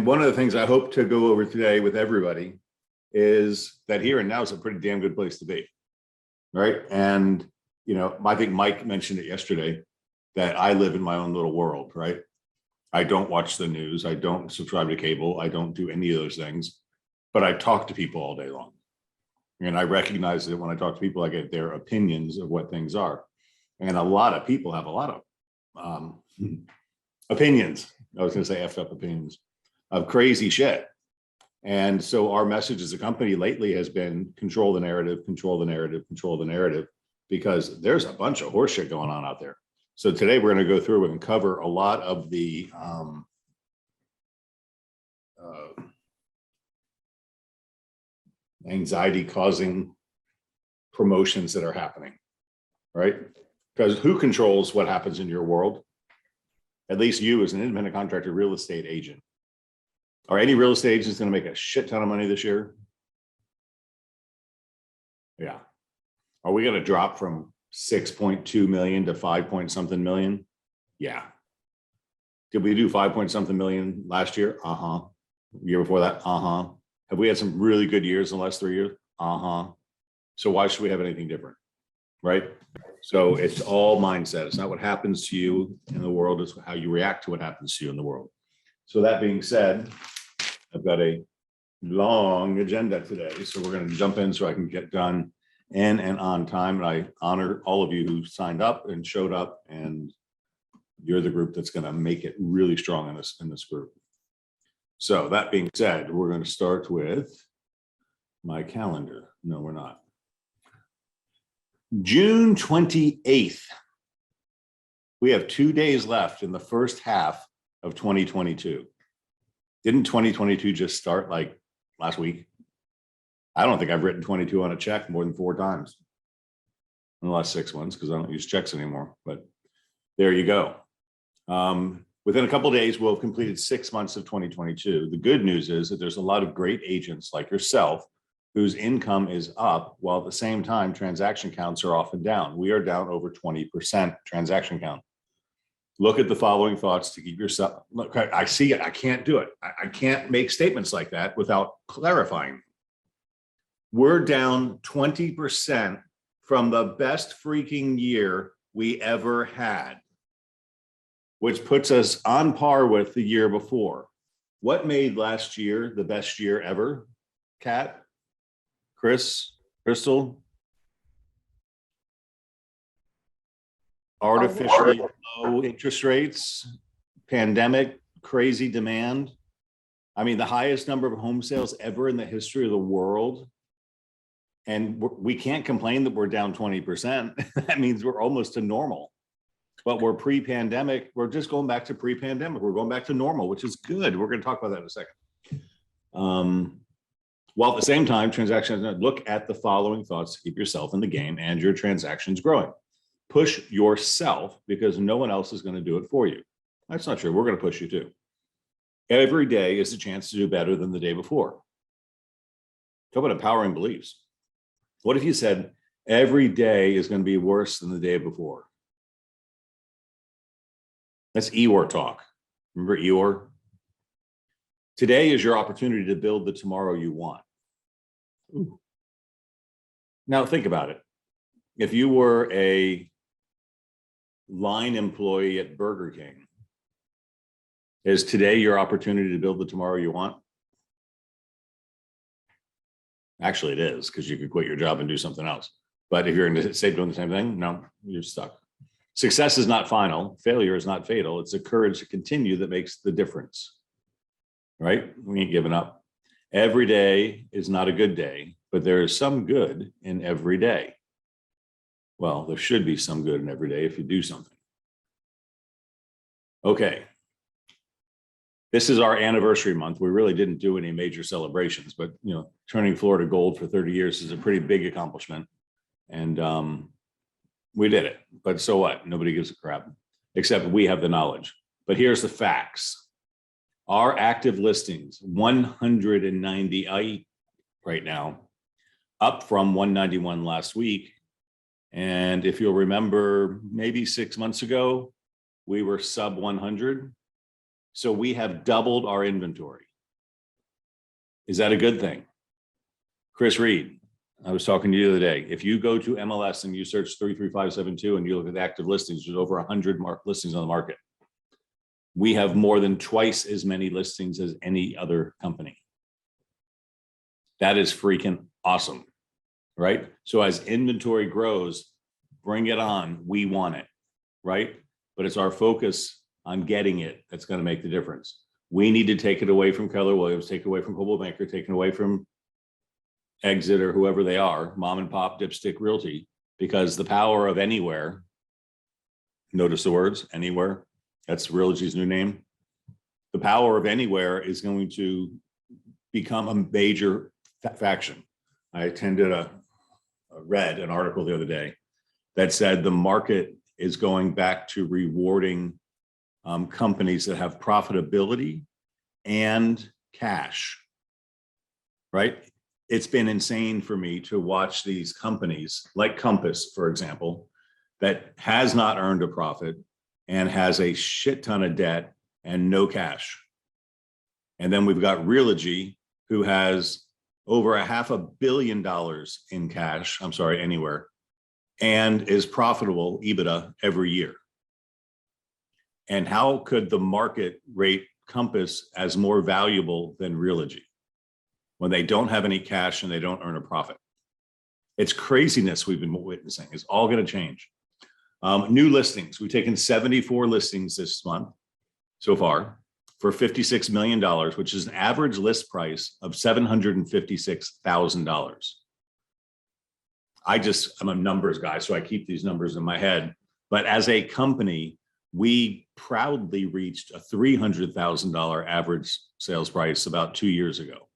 one of the things I hope to go over today with everybody is that here and now is a pretty damn good place to be, right? And, I think Mike mentioned it yesterday that I live in my own little world, right? I don't watch the news. I don't subscribe to cable. I don't do any of those things, but I talk to people all day long. And I recognize that when I talk to people, I get their opinions of what things are. And a lot of people have a lot of opinions. I was going to say effed up opinions of crazy shit. And so our message as a company lately has been control the narrative, control the narrative, control the narrative, because there's a bunch of horse shit going on out there. So today we're going to go through and cover a lot of the anxiety causing promotions that are happening, right? Because who controls what happens in your world? At least you as an independent contractor real estate agent. Are any real estate agents going to make a shit ton of money this year? Yeah. Are we going to drop from 6.2 million to 5 point something million? Yeah. Did we do 5 point something million last year? Uh-huh. Year before that? Uh-huh. Have we had some really good years in the last 3 years? Uh-huh. So why should we have anything different? Right? So it's all mindset. It's not what happens to you in the world, it's how you react to what happens to you in the world. So that being said, I've got a long agenda today. So we're going to jump in so I can get done in and on time. And I honor all of you who signed up and showed up, and you're the group that's going to make it really strong in this group. So that being said, we're going to start with my calendar. No, we're not. June 28th. We have 2 days left in the first half of 2022. Didn't 2022 just start like last week? I don't think I've written 22 on a check more than 4 times in the last 6 months because I don't use checks anymore. But there you go. Within a couple of days, we'll have completed 6 months of 2022. The good news is that there's a lot of great agents like yourself whose income is up, while at the same time, transaction counts are often down. We are down over 20% transaction count. Look at the following thoughts to keep yourself. Look, I see it. I can't do it. I can't make statements like that without clarifying. We're down 20% from the best freaking year we ever had, which puts us on par with the year before. What made last year the best year ever? Kat, Chris, Crystal? Artificially low interest rates, pandemic, crazy demand. I mean, the highest number of home sales ever in the history of the world. And we can't complain that we're down 20%. That means we're almost to normal. But we're pre-pandemic. We're just going back to pre-pandemic. We're going back to normal, which is good. We're going to talk about that in a second. While at the same time, transactions, look at the following thoughts to keep yourself in the game and your transactions growing. Push yourself because no one else is going to do it for you. That's not true. We're going to push you too. Every day is a chance to do better than the day before. Talk about empowering beliefs. What if you said every day is going to be worse than the day before? That's Eeyore talk. Remember Eeyore? Today is your opportunity to build the tomorrow you want. Ooh. Now think about it. If you were a line employee at Burger King, is today your opportunity to build the tomorrow you want? Actually, it is, because you could quit your job and do something else. But if you're going to stay doing the same thing, no, you're stuck. Success is not final. Failure is not fatal. It's the courage to continue that makes the difference, right? We ain't giving up. Every day is not a good day, but there is some good in every day. Well, there should be some good in every day if you do something. Okay. This is our anniversary month. We really didn't do any major celebrations, but turning Florida gold for 30 years is a pretty big accomplishment. And we did it, but so what? Nobody gives a crap, except we have the knowledge. But here's the facts. Our active listings, 198 right now, up from 191 last week. And if you'll remember, maybe 6 months ago, we were sub 100. So we have doubled our inventory. Is that a good thing? Chris Reed, I was talking to you the other day. If you go to MLS and you search 33572 and you look at the active listings, there's over 100 listings on the market. We have more than twice as many listings as any other company. That is freaking awesome, right? So as inventory grows, bring it on. We want it, right? But it's our focus on getting it that's going to make the difference. We need to take it away from Keller Williams, take it away from Coldwell Banker, take it away from Exit or whoever they are, mom and pop dipstick realty, because the power of anywhere, notice the words anywhere, that's Realogy's new name. The power of anywhere is going to become a major faction. I read an article the other day that said the market is going back to rewarding companies that have profitability and cash, right? It's been insane for me to watch these companies like Compass, for example, that has not earned a profit and has a shit ton of debt and no cash. And then we've got Realogy, who has over $500 million in cash, I'm sorry, anywhere, and is profitable EBITDA every year. And how could the market rate Compass as more valuable than Realogy when they don't have any cash and they don't earn a profit? It's craziness we've been witnessing. It's all going to change. New listings. We've taken 74 listings this month so far for $56 million, which is an average list price of $756,000. I'm a numbers guy, so I keep these numbers in my head. But as a company, we proudly reached a $300,000 average sales price about 2 years ago.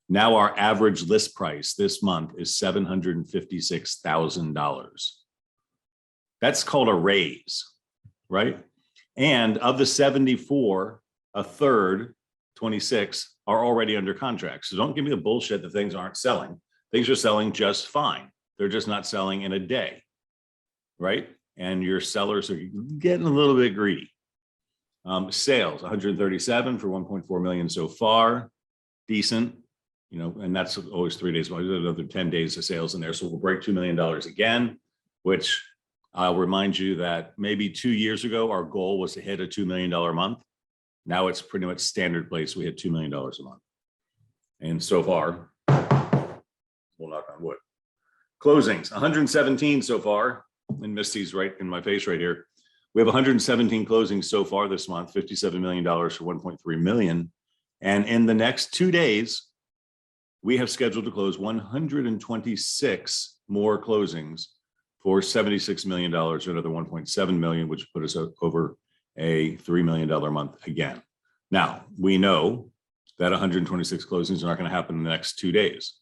Now our average list price this month is $756,000. That's called a raise, right? And of the 74, a third, 26, are already under contract. So don't give me the bullshit that things aren't selling. Things are selling just fine. They're just not selling in a day, right? And your sellers are getting a little bit greedy. Sales, 137 for 1.4 million so far. Decent, and that's always 3 days. Well, another 10 days of sales in there. So we'll break $2 million again, which I'll remind you that maybe 2 years ago, our goal was to hit a $2 million a month. Now it's pretty much standard place. We hit $2 million a month. And so far, we'll knock on wood. Closings, 117 so far. And Misty's right in my face right here. We have 117 closings so far this month, $57 million for 1.3 million. And in the next 2 days, we have scheduled to close 126 more closings for $76 million, or another 1.7 million, which put us over a $3 million a month again. Now, we know that 126 closings are not going to happen in the next 2 days.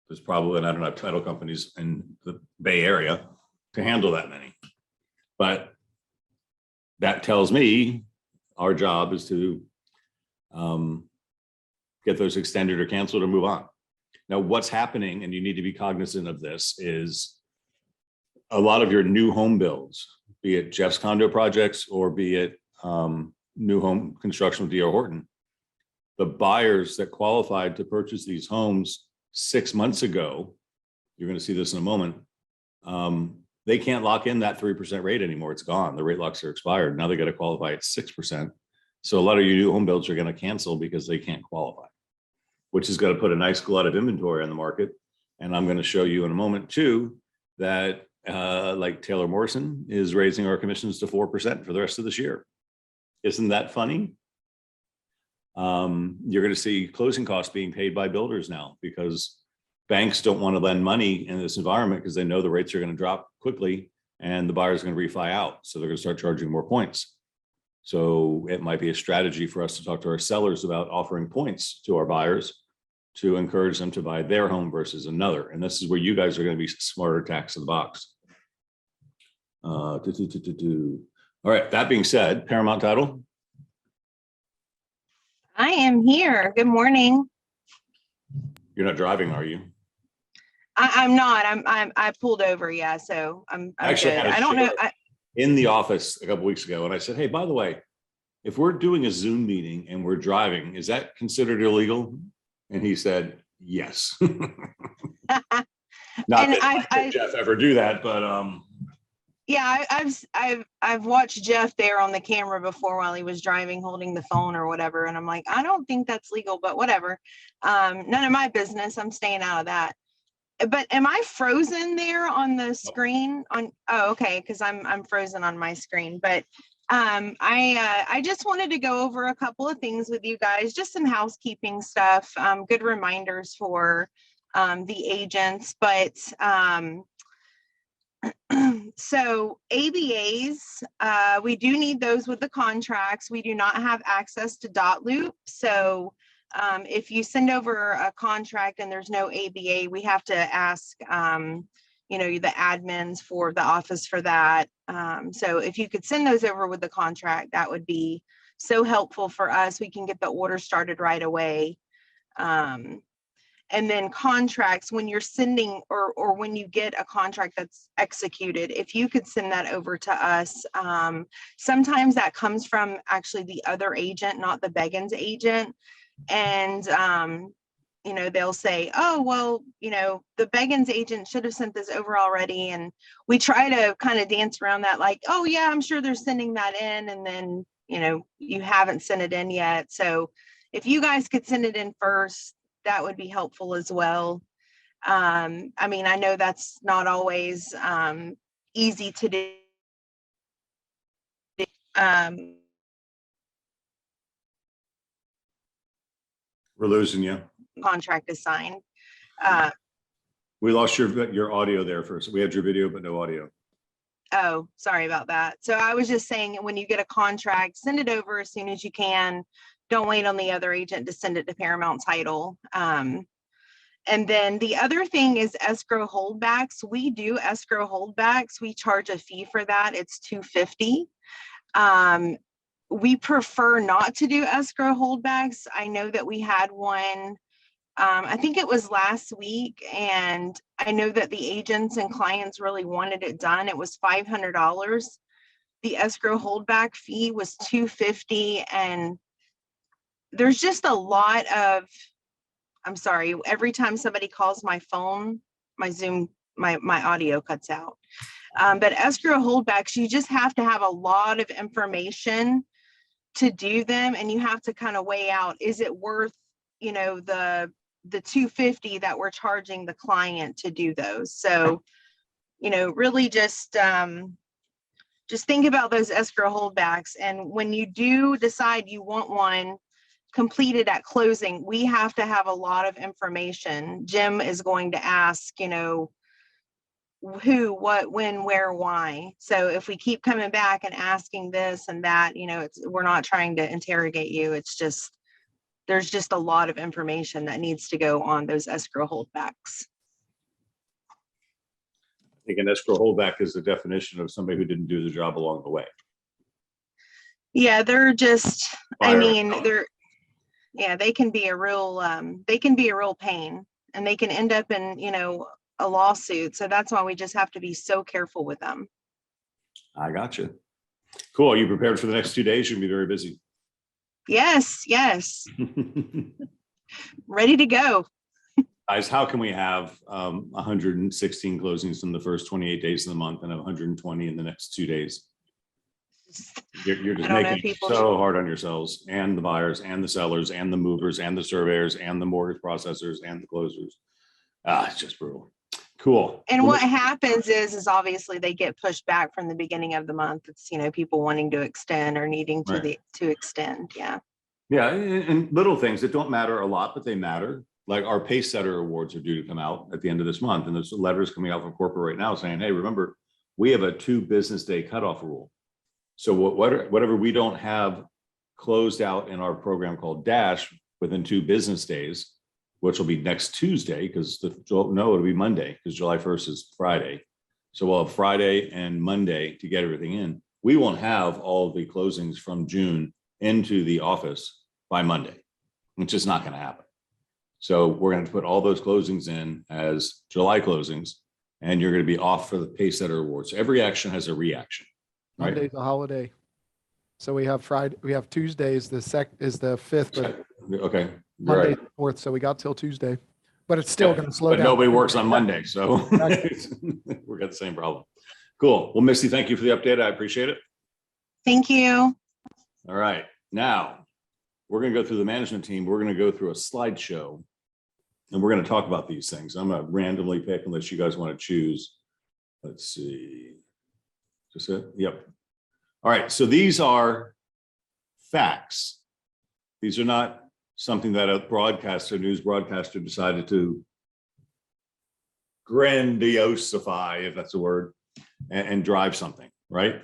There's probably not enough title companies in the Bay Area to handle that many. But that tells me our job is to get those extended or canceled or move on. Now, what's happening, and you need to be cognizant of this, is a lot of your new home builds, be it Jeff's condo projects or be it new home construction with D.R. Horton, the buyers that qualified to purchase these homes 6 months ago, you're going to see this in a moment, they can't lock in that 3% rate anymore. It's gone. The rate locks are expired. Now they got to qualify at 6%. So a lot of your new home builds are going to cancel because they can't qualify, which is going to put a nice glut of inventory on the market. And I'm going to show you in a moment too, that like Taylor Morrison is raising our commissions to 4% for the rest of this year. Isn't that funny? You're going to see closing costs being paid by builders now because banks don't want to lend money in this environment because they know the rates are going to drop quickly and the buyers are going to refi out. So they're going to start charging more points. So it might be a strategy for us to talk to our sellers about offering points to our buyers to encourage them to buy their home versus another. And this is where you guys are going to be smarter tax in the box. All right. That being said, Paramount Title. I am here. Good morning. You're not driving, are you? I'm not. I pulled over. Yeah. So I'm Actually good. I don't know. In the office a couple of weeks ago, and I said, hey, by the way, if we're doing a Zoom meeting and we're driving, is that considered illegal? And he said, yes. Not And that I could Jeff ever do that, but yeah, I've watched Jeff there on the camera before while he was driving, holding the phone or whatever. And I'm like, I don't think that's legal, but whatever. None of my business. I'm staying out of that. But am I frozen there on the screen? Oh, okay, because I'm frozen on my screen. But I just wanted to go over a couple of things with you guys, just some housekeeping stuff, good reminders for the agents. But so ABAs, we do need those with the contracts. We do not have access to dot loop. So if you send over a contract and there's no ABA, we have to ask, the admins for the office for that. So if you could send those over with the contract, that would be so helpful for us. We can get the order started right away. And then contracts, when you're sending or when you get a contract that's executed, if you could send that over to us. Sometimes that comes from actually the other agent, not the Beggins agent. And, they'll say, oh, well, the Beggins agent should have sent this over already. And we try to kind of dance around that, like, oh, yeah, I'm sure they're sending that in. And then, you haven't sent it in yet. So if you guys could send it in first, that would be helpful as well. I know that's not always easy to do. We're losing you. Contract is signed. We lost your audio there first. We had your video, but no audio. Oh, sorry about that. So I was just saying, when you get a contract, send it over as soon as you can. Don't wait on the other agent to send it to Paramount Title. And then the other thing is escrow holdbacks. We do escrow holdbacks. We charge a fee for that. It's $250. We prefer not to do escrow holdbacks. I know that we had one, I think it was last week, and I know that the agents and clients really wanted it done. It was $500. The escrow holdback fee was $250, and there's just a lot of, I'm sorry, every time somebody calls my phone, my Zoom, my audio cuts out. But escrow holdbacks, you just have to have a lot of information to do them, and you have to kind of weigh out, is it worth, the $250 that we're charging the client to do those? So, really just think about those escrow holdbacks. And when you do decide you want one completed at closing, we have to have a lot of information. Jim is going to ask, who, what, when, where, why. So if we keep coming back and asking this and that, we're not trying to interrogate you. It's just, there's just a lot of information that needs to go on those escrow holdbacks. I think an escrow holdback is the definition of somebody who didn't do the job along the way. Yeah, they're just, Fire. they can be a real pain, and they can end up in, a lawsuit. So that's why we just have to be so careful with them. I got you. Cool. Are you prepared for the next 2 days? You're gonna be very busy. Yes. Ready to go. Guys, how can we have 116 closings in the first 28 days of the month and 120 in the next 2 days? You're just making it so hard on yourselves and the buyers and the sellers and the movers and the surveyors and the mortgage processors and the closers. It's just brutal. Cool. And what happens is obviously they get pushed back from the beginning of the month. It's, people wanting to extend or needing to extend. Yeah. Yeah. And little things that don't matter a lot, but they matter. Like our Pace Setter awards are due to come out at the end of this month. And there's letters coming out from corporate right now saying, hey, remember, we have a 2 business day cutoff rule. So whatever we don't have closed out in our program called Dash within 2 business days, which will be next Tuesday, because it'll be Monday, because July 1st is Friday. So we'll have Friday and Monday to get everything in. We won't have all the closings from June into the office by Monday. It's just not going to happen. So we're going to put all those closings in as July closings, and you're going to be off for the Pace Setter Awards. So every action has a reaction. Right? Monday's a holiday. So we have Friday, we have Tuesdays, the 5th. Okay. Monday Right. the 4th, so we got till Tuesday, but it's still Yeah, going to slow but down. nobody works on Monday, so Exactly. we've got the same problem. Cool. Well, Misty, thank you for the update. I appreciate it. Thank you. All right. Now we're going to go through the management team. We're going to go through a slideshow and we're going to talk about these things. I'm going to randomly pick unless you guys want to choose. Let's see. Just it? Yep. All right. So these are facts. These are not something that a broadcaster, news broadcaster decided to grandiosify, if that's a word, and drive something, right?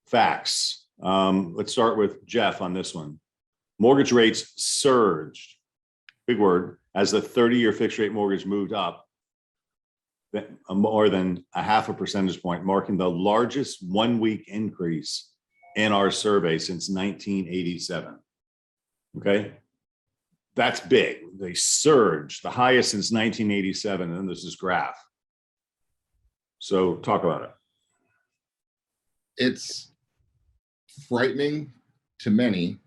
Facts. Let's start with Jeff on this one. Mortgage rates surged, big word, as the 30-year fixed rate mortgage moved up more than a half a percentage point, marking the largest 1-week increase in our survey since 1987. Okay. That's big. They surged, the highest since 1987. And then there's this graph. So talk about it. It's frightening to many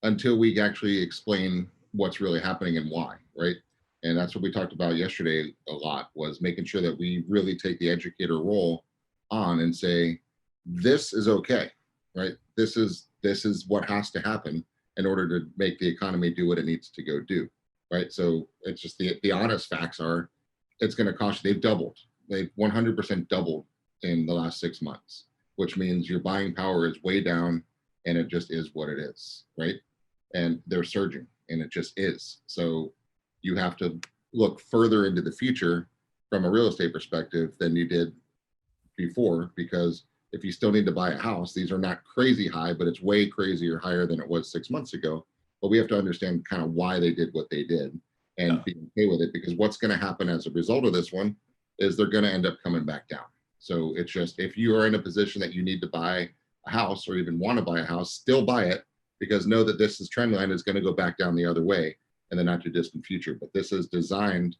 until we actually explain what's really happening and why, right? And that's what we talked about yesterday a lot, was making sure that we really take the educator role on and say, this is okay, right? This is what has to happen in order to make the economy do what it needs to go do, right? So it's just the honest facts are, it's going to cost you, they've doubled. They've 100% doubled in the last 6 months, which means your buying power is way down and it just is what it is, right? And they're surging and it just is. So you have to look further into the future from a real estate perspective than you did before, because if you still need to buy a house, these are not crazy high, but it's way crazier higher than it was 6 months ago. But we have to understand kind of why they did what they did and be okay with it, because what's going to happen as a result of this one is they're going to end up coming back down. So it's just, if you are in a position that you need to buy a house or even want to buy a house, still buy it, because know that this trend line is going to go back down the other way in the not too distant future. But this is designed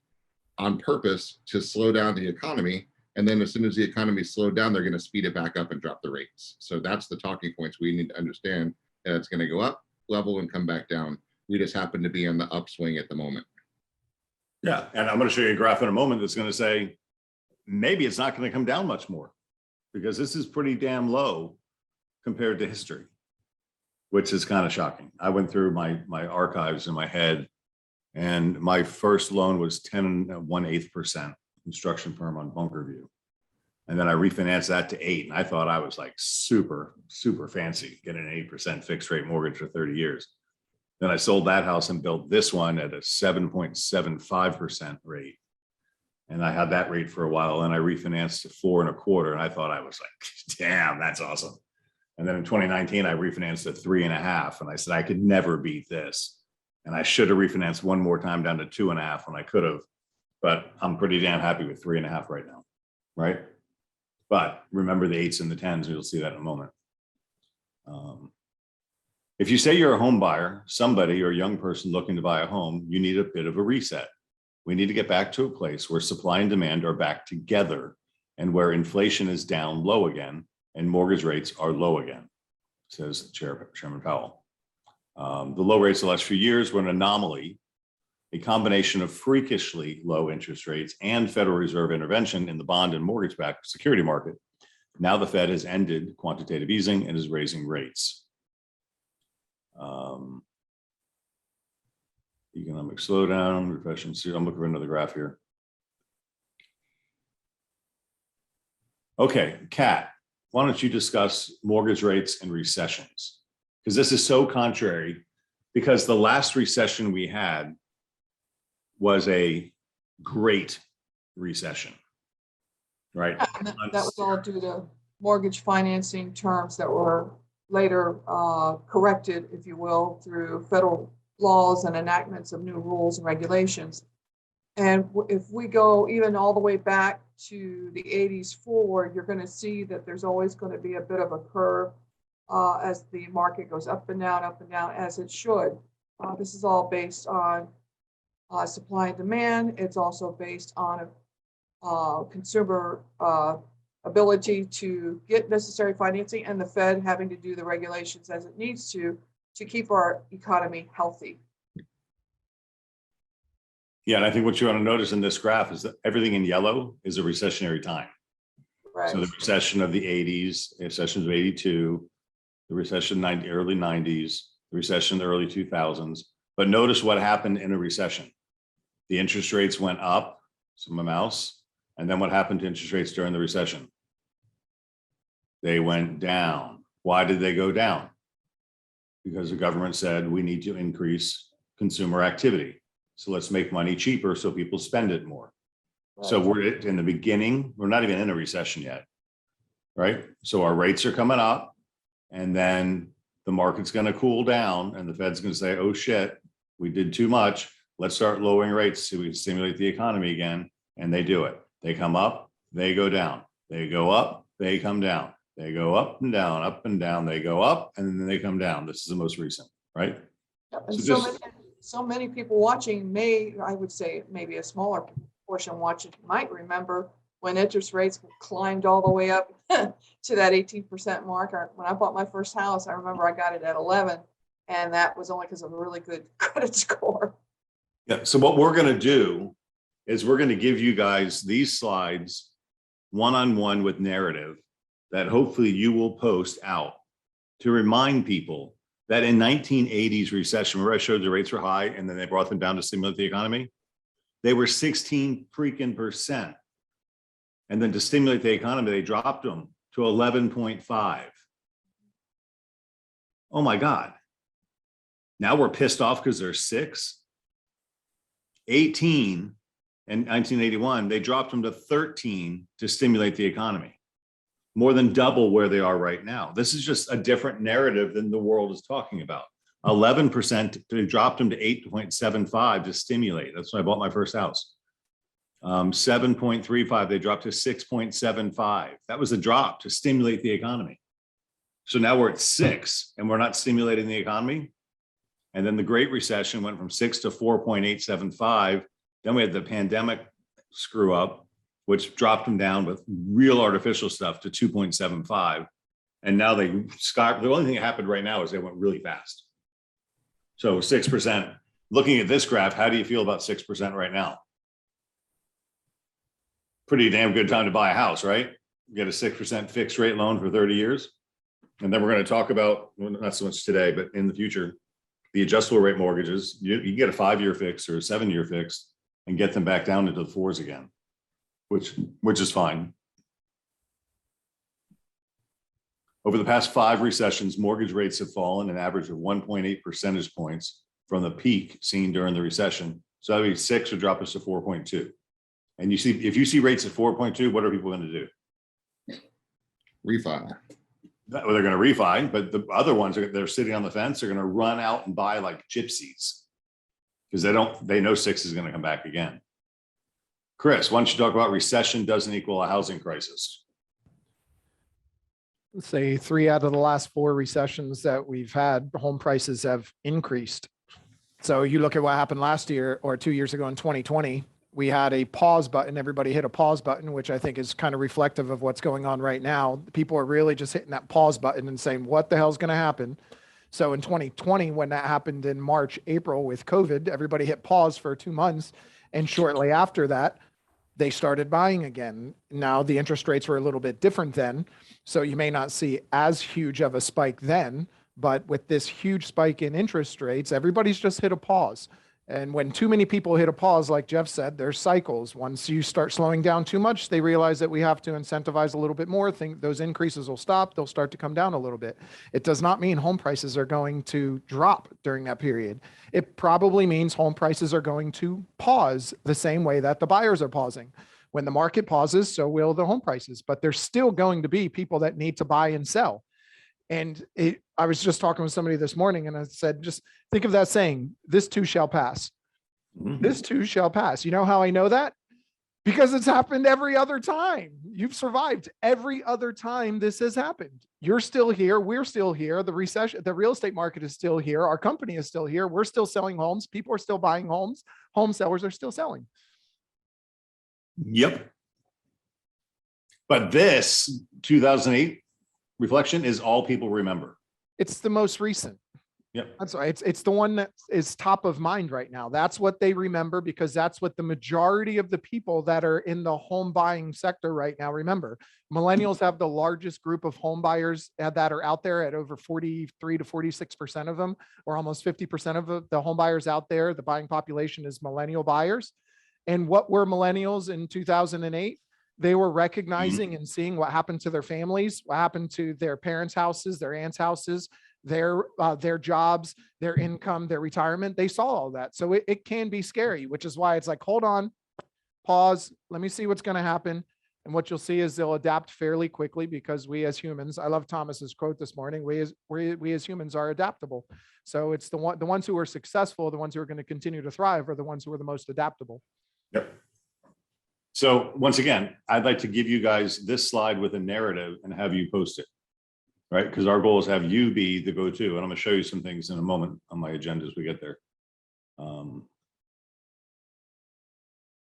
on purpose to slow down the economy. And then as soon as the economy slowed down, they're going to speed it back up and drop the rates. So that's the talking points we need to understand, that it's going to go up, level, and come back down. We just happen to be on the upswing at the moment. Yeah. And I'm going to show you a graph in a moment that's going to say, maybe it's not going to come down much more, because this is pretty damn low compared to history, which is kind of shocking. I went through my archives in my head, and my first loan was 10.125% construction firm on Bunker View. And then I refinanced that to 8. And I thought I was like super, super fancy, getting an 8% fixed rate mortgage for 30 years. Then I sold that house and built this one at a 7.75% rate. And I had that rate for a while, and I refinanced to 4.25. And I thought I was like, damn, that's awesome. And then in 2019, I refinanced at 3.5. And I said, I could never beat this. And I should have refinanced one more time down to 2.5 when I could have, but I'm pretty damn happy with 3.5 right now. Right. But remember the 8s and the 10s, you'll see that in a moment. If you say you're a home buyer, somebody or a young person looking to buy a home, you need a bit of a reset. We need to get back to a place where supply and demand are back together, and where inflation is down low again and mortgage rates are low again, says Chairman Powell. The low rates the last few years were an anomaly, a combination of freakishly low interest rates and Federal Reserve intervention in the bond and mortgage-backed security market. Now the Fed has ended quantitative easing and is raising rates. Economic slowdown, recession. I'm looking for another graph here. Okay, Kat, why don't you discuss mortgage rates and recessions? Because this is so contrary, because the last recession we had was a great recession, right? That was all due to mortgage financing terms that were later corrected, if you will, through federal laws and enactments of new rules and regulations. And if we go even all the way back to the 80s forward, you're going to see that there's always going to be a bit of a curve as the market goes up and down, as it should. This is all based on supply and demand. It's also based on consumer ability to get necessary financing, and the Fed having to do the regulations as it needs to keep our economy healthy. Yeah, and I think what you want to notice in this graph is that everything in yellow is a recessionary time. Right. So the recession of the 80s, the recession of 82, the recession early 90s, the recession in the early 2000s. But notice what happened in a recession. The interest rates went up some amounts. And then what happened to interest rates during the recession? They went down. Why did they go down? Because the government said we need to increase consumer activity. So let's make money cheaper so people spend it more. So Right. we're in the beginning, we're not even in a recession yet, right? So our rates are coming up and then the market's going to cool down and the Fed's going to say, oh shit, we did too much. Let's start lowering rates so we can stimulate the economy again. And they do it. They come up, they go down. They go up, they come down. They go up and down, they go up, and then they come down. This is the most recent, right? Yep, and So so many people watching I would say maybe a smaller portion watching might remember when interest rates climbed all the way up to that 18% mark. When I bought my first house, I remember I got it at 11, and that was only because of a really good credit score. Yeah, so what we're going to do is we're going to give you guys these slides one-on-one with narrative that hopefully you will post out to remind people that in 1980s recession, where I showed the rates were high and then they brought them down to stimulate the economy, they were 16%. And then to stimulate the economy, they dropped them to 11.5. Oh my God. Now we're pissed off because they're 6. 18 in 1981, they dropped them to 13 to stimulate the economy. More than double where they are right now. This is just a different narrative than the world is talking about. 11%, they dropped them to 8.75 to stimulate. That's when I bought my first house. 7.35, they dropped to 6.75. That was a drop to stimulate the economy. So now we're at 6 and we're not stimulating the economy. And then the Great Recession went from 6 to 4.875. Then we had the pandemic screw up, which dropped them down with real artificial stuff to 2.75. And now the only thing that happened right now is they went really fast. So 6%, looking at this graph, how do you feel about 6% right now? Pretty damn good time to buy a house, right? Get a 6% fixed rate loan for 30 years. And then we're going to talk about, well, not so much today, but in the future, the adjustable rate mortgages. You can get a 5-year fix or a 7-year fix and get them back down into the 4s again, which is fine. Over the past 5 recessions, mortgage rates have fallen an average of 1.8 percentage points from the peak seen during the recession. So that'd be 6 would drop us to 4.2. And you see, if you see rates at 4.2, what are people going to do? Refi. Well, they're going to refi, but the other ones they're sitting on the fence. They're going to run out and buy like gypsies because they know 6 is going to come back again. Chris, why don't you talk about recession doesn't equal a housing crisis? Let's say 3 out of the last 4 recessions that we've had, home prices have increased. So you look at what happened last year or 2 years ago in 2020, we had a pause button. Everybody hit a pause button, which I think is kind of reflective of what's going on right now. People are really just hitting that pause button and saying, what the hell's going to happen? So in 2020, when that happened in March, April with COVID, everybody hit pause for 2 months. And shortly after that, they started buying again. Now the interest rates were a little bit different then. So you may not see as huge of a spike then, but with this huge spike in interest rates, everybody's just hit a pause. And when too many people hit a pause, like Jeff said, there's cycles. Once you start slowing down too much, they realize that we have to incentivize a little bit more. Think those increases will stop. They'll start to come down a little bit. It does not mean home prices are going to drop during that period. It probably means home prices are going to pause the same way that the buyers are pausing. When the market pauses, so will the home prices, but there's still going to be people that need to buy and sell. And I was just talking with somebody this morning and I said, just think of that saying, this too shall pass. Mhm. This too shall pass. You know how I know that? Because it's happened every other time. You've survived every other time this has happened. You're still here. We're still here. The recession, the real estate market is still here. Our company is still here. We're still selling homes. People are still buying homes. Home sellers are still selling. Yep. But this 2008 reflection is all people remember. It's the most recent. Yep. That's why it's the one that is top of mind right now. That's what they remember because that's what the majority of the people that are in the home buying sector right now remember. Millennials have the largest group of home buyers that are out there at over 43 to 46% of them, or almost 50% of the home buyers out there. The buying population is millennial buyers. And what were millennials in 2008? They were recognizing and seeing what happened to their families, what happened to their parents' houses, their aunts' houses, their jobs, their income, their retirement. They saw all that. So it can be scary, which is why it's like, hold on, pause, let me see what's going to happen. And what you'll see is they'll adapt fairly quickly because we as humans, I love Thomas's quote this morning, we as humans are adaptable. So it's the ones who are successful, the ones who are going to continue to thrive are the ones who are the most adaptable. Yep. So once again, I'd like to give you guys this slide with a narrative and have you post it. Right? Because our goal is to have you be the go-to. And I'm going to show you some things in a moment on my agenda as we get there.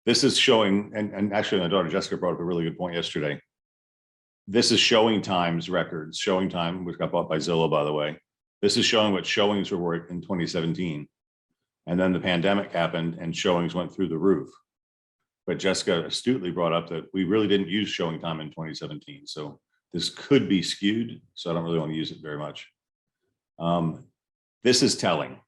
This is showing, and actually my daughter Jessica brought up a really good point yesterday. This is Showing Time's records. Showing Time, which got bought by Zillow, by the way. This is showing what showings were worth in 2017. And then the pandemic happened and showings went through the roof. But Jessica astutely brought up that we really didn't use Showing Time in 2017. So this could be skewed, so I don't really want to use it very much. This is telling.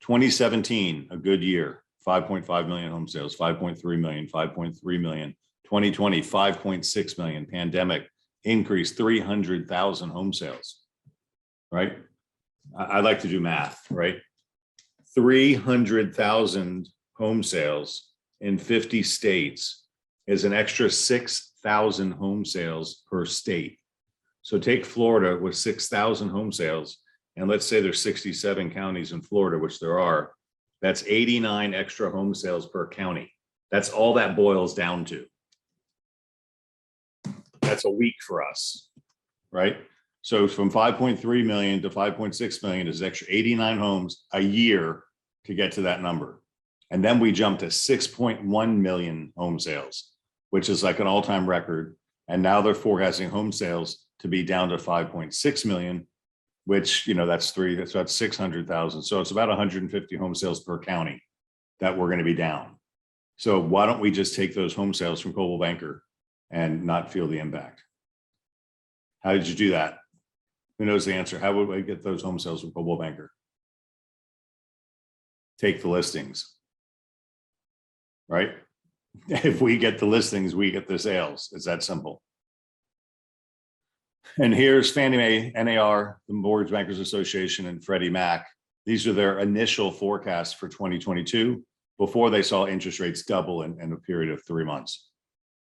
2017, a good year, 5.5 million home sales, 5.3 million, 5.3 million. 2020, 5.6 million. Pandemic increased 300,000 home sales, right? I like to do math, right? 300,000 home sales in 50 states is an extra 6,000 home sales per state. So take Florida with 6,000 home sales, and let's say there's 67 counties in Florida, which there are. That's 89 extra home sales per county. That's all that boils down to. That's a week for us, right? So from 5.3 million to 5.6 million is extra 89 homes a year to get to that number. And then we jump to 6.1 million home sales, which is like an all-time record. And now they're forecasting home sales to be down to 5.6 million, which, you know, that's about 600,000. So it's about 150 home sales per county that we're going to be down. So why don't we just take those home sales from Coldwell Banker and not feel the impact? How did you do that? Who knows the answer? How would I get those home sales from Coldwell Banker? Take the listings, right? If we get the listings, we get the sales. It's that simple. And here's Fannie Mae, NAR, the Mortgage Bankers Association, and Freddie Mac. These are their initial forecasts for 2022 before they saw interest rates double in a period of 3 months,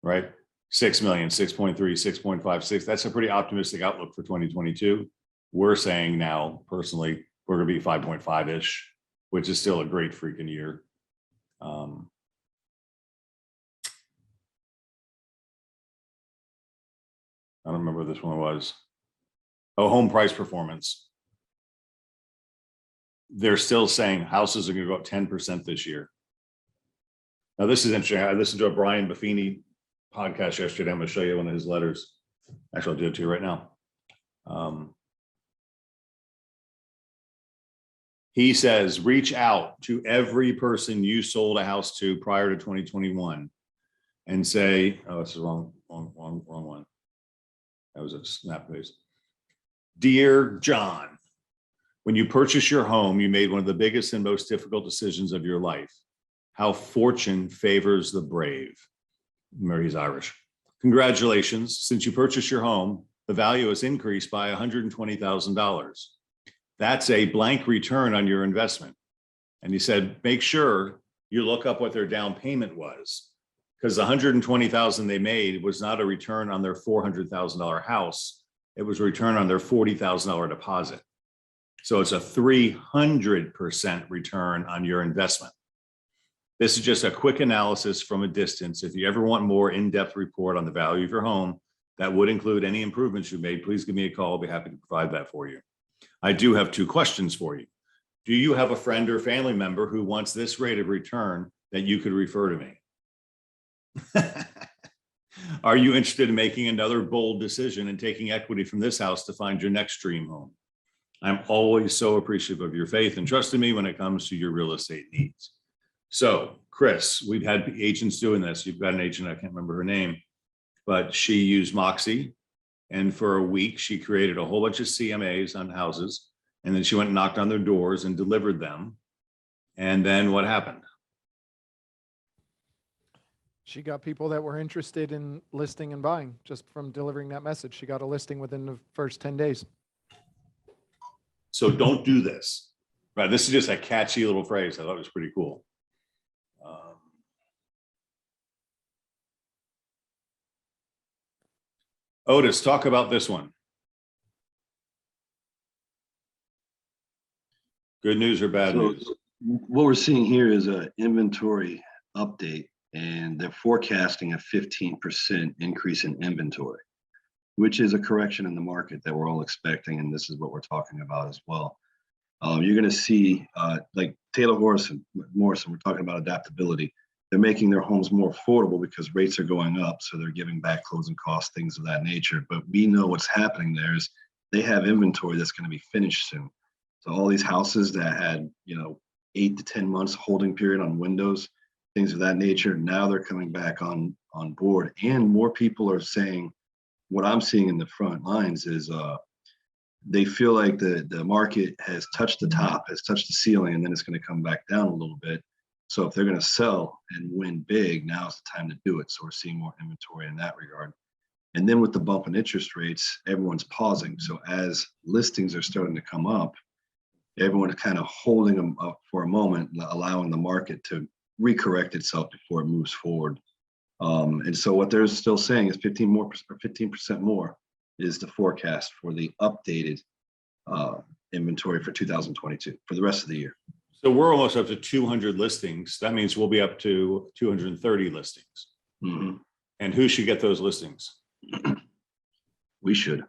right? 6 million, 6.3, 6.56. That's a pretty optimistic outlook for 2022. We're saying now, personally, we're going to be 5.5-ish, which is still a great freaking year. I don't remember what this one was. Oh, home price performance. They're still saying houses are going to go up 10% this year. Now, this is interesting. I listened to a Brian Buffini podcast yesterday. I'm going to show you one of his letters. Actually, I'll do it to you right now. He says, reach out to every person you sold a house to prior to 2021 and say, oh, it's the wrong one. That was a snap paste. Dear John, when you purchased your home, you made one of the biggest and most difficult decisions of your life. How fortune favors the brave. Remember, he's Irish. Congratulations. Since you purchased your home, the value has increased by $120,000. That's a blank return on your investment. And he said, make sure you look up what their down payment was, because the $120,000 they made was not a return on their $400,000 house. It was a return on their $40,000 deposit. So it's a 300% return on your investment. This is just a quick analysis from a distance. If you ever want more in-depth report on the value of your home, that would include any improvements you made, please give me a call. I'll be happy to provide that for you. I do have 2 questions for you. Do you have a friend or family member who wants this rate of return that you could refer to me? Are you interested in making another bold decision and taking equity from this house to find your next dream home? I'm always so appreciative of your faith and trust in me when it comes to your real estate needs. So, Chris, we've had agents doing this. You've got an agent, I can't remember her name, but she used Moxie. And for a week, she created a whole bunch of CMAs on houses. And then she went and knocked on their doors and delivered them. And then what happened? She got people that were interested in listing and buying just from delivering that message. She got a listing within the first 10 days. So don't do this. Right. This is just a catchy little phrase. I thought it was pretty cool. Otis, talk about this one. Good news or bad So news? what we're seeing here is an inventory update, and they're forecasting a 15% increase in inventory, which is a correction in the market that we're all expecting. And this is what we're talking about as well. You're going to see like Taylor Morrison, we're talking about adaptability. They're making their homes more affordable because rates are going up. So they're giving back closing costs, things of that nature. But we know what's happening there is they have inventory that's going to be finished soon. So all these houses that had, 8 to 10 months holding period on windows, things of that nature, now they're coming back on board. And more people are saying, what I'm seeing in the front lines is they feel like the market has touched the top, has touched the ceiling, and then it's going to come back down a little bit. So if they're going to sell and win big, now's the time to do it. So we're seeing more inventory in that regard. And then with the bump in interest rates, everyone's pausing. So as listings are starting to come up, everyone's kind of holding them up for a moment, allowing the market to recorrect itself before it moves forward. And so what they're still saying is 15% more is the forecast for the updated inventory for 2022 for the rest of the year. So we're almost up to 200 listings. That means we'll be up to 230 listings. Mm-hmm. And who should get those listings? We should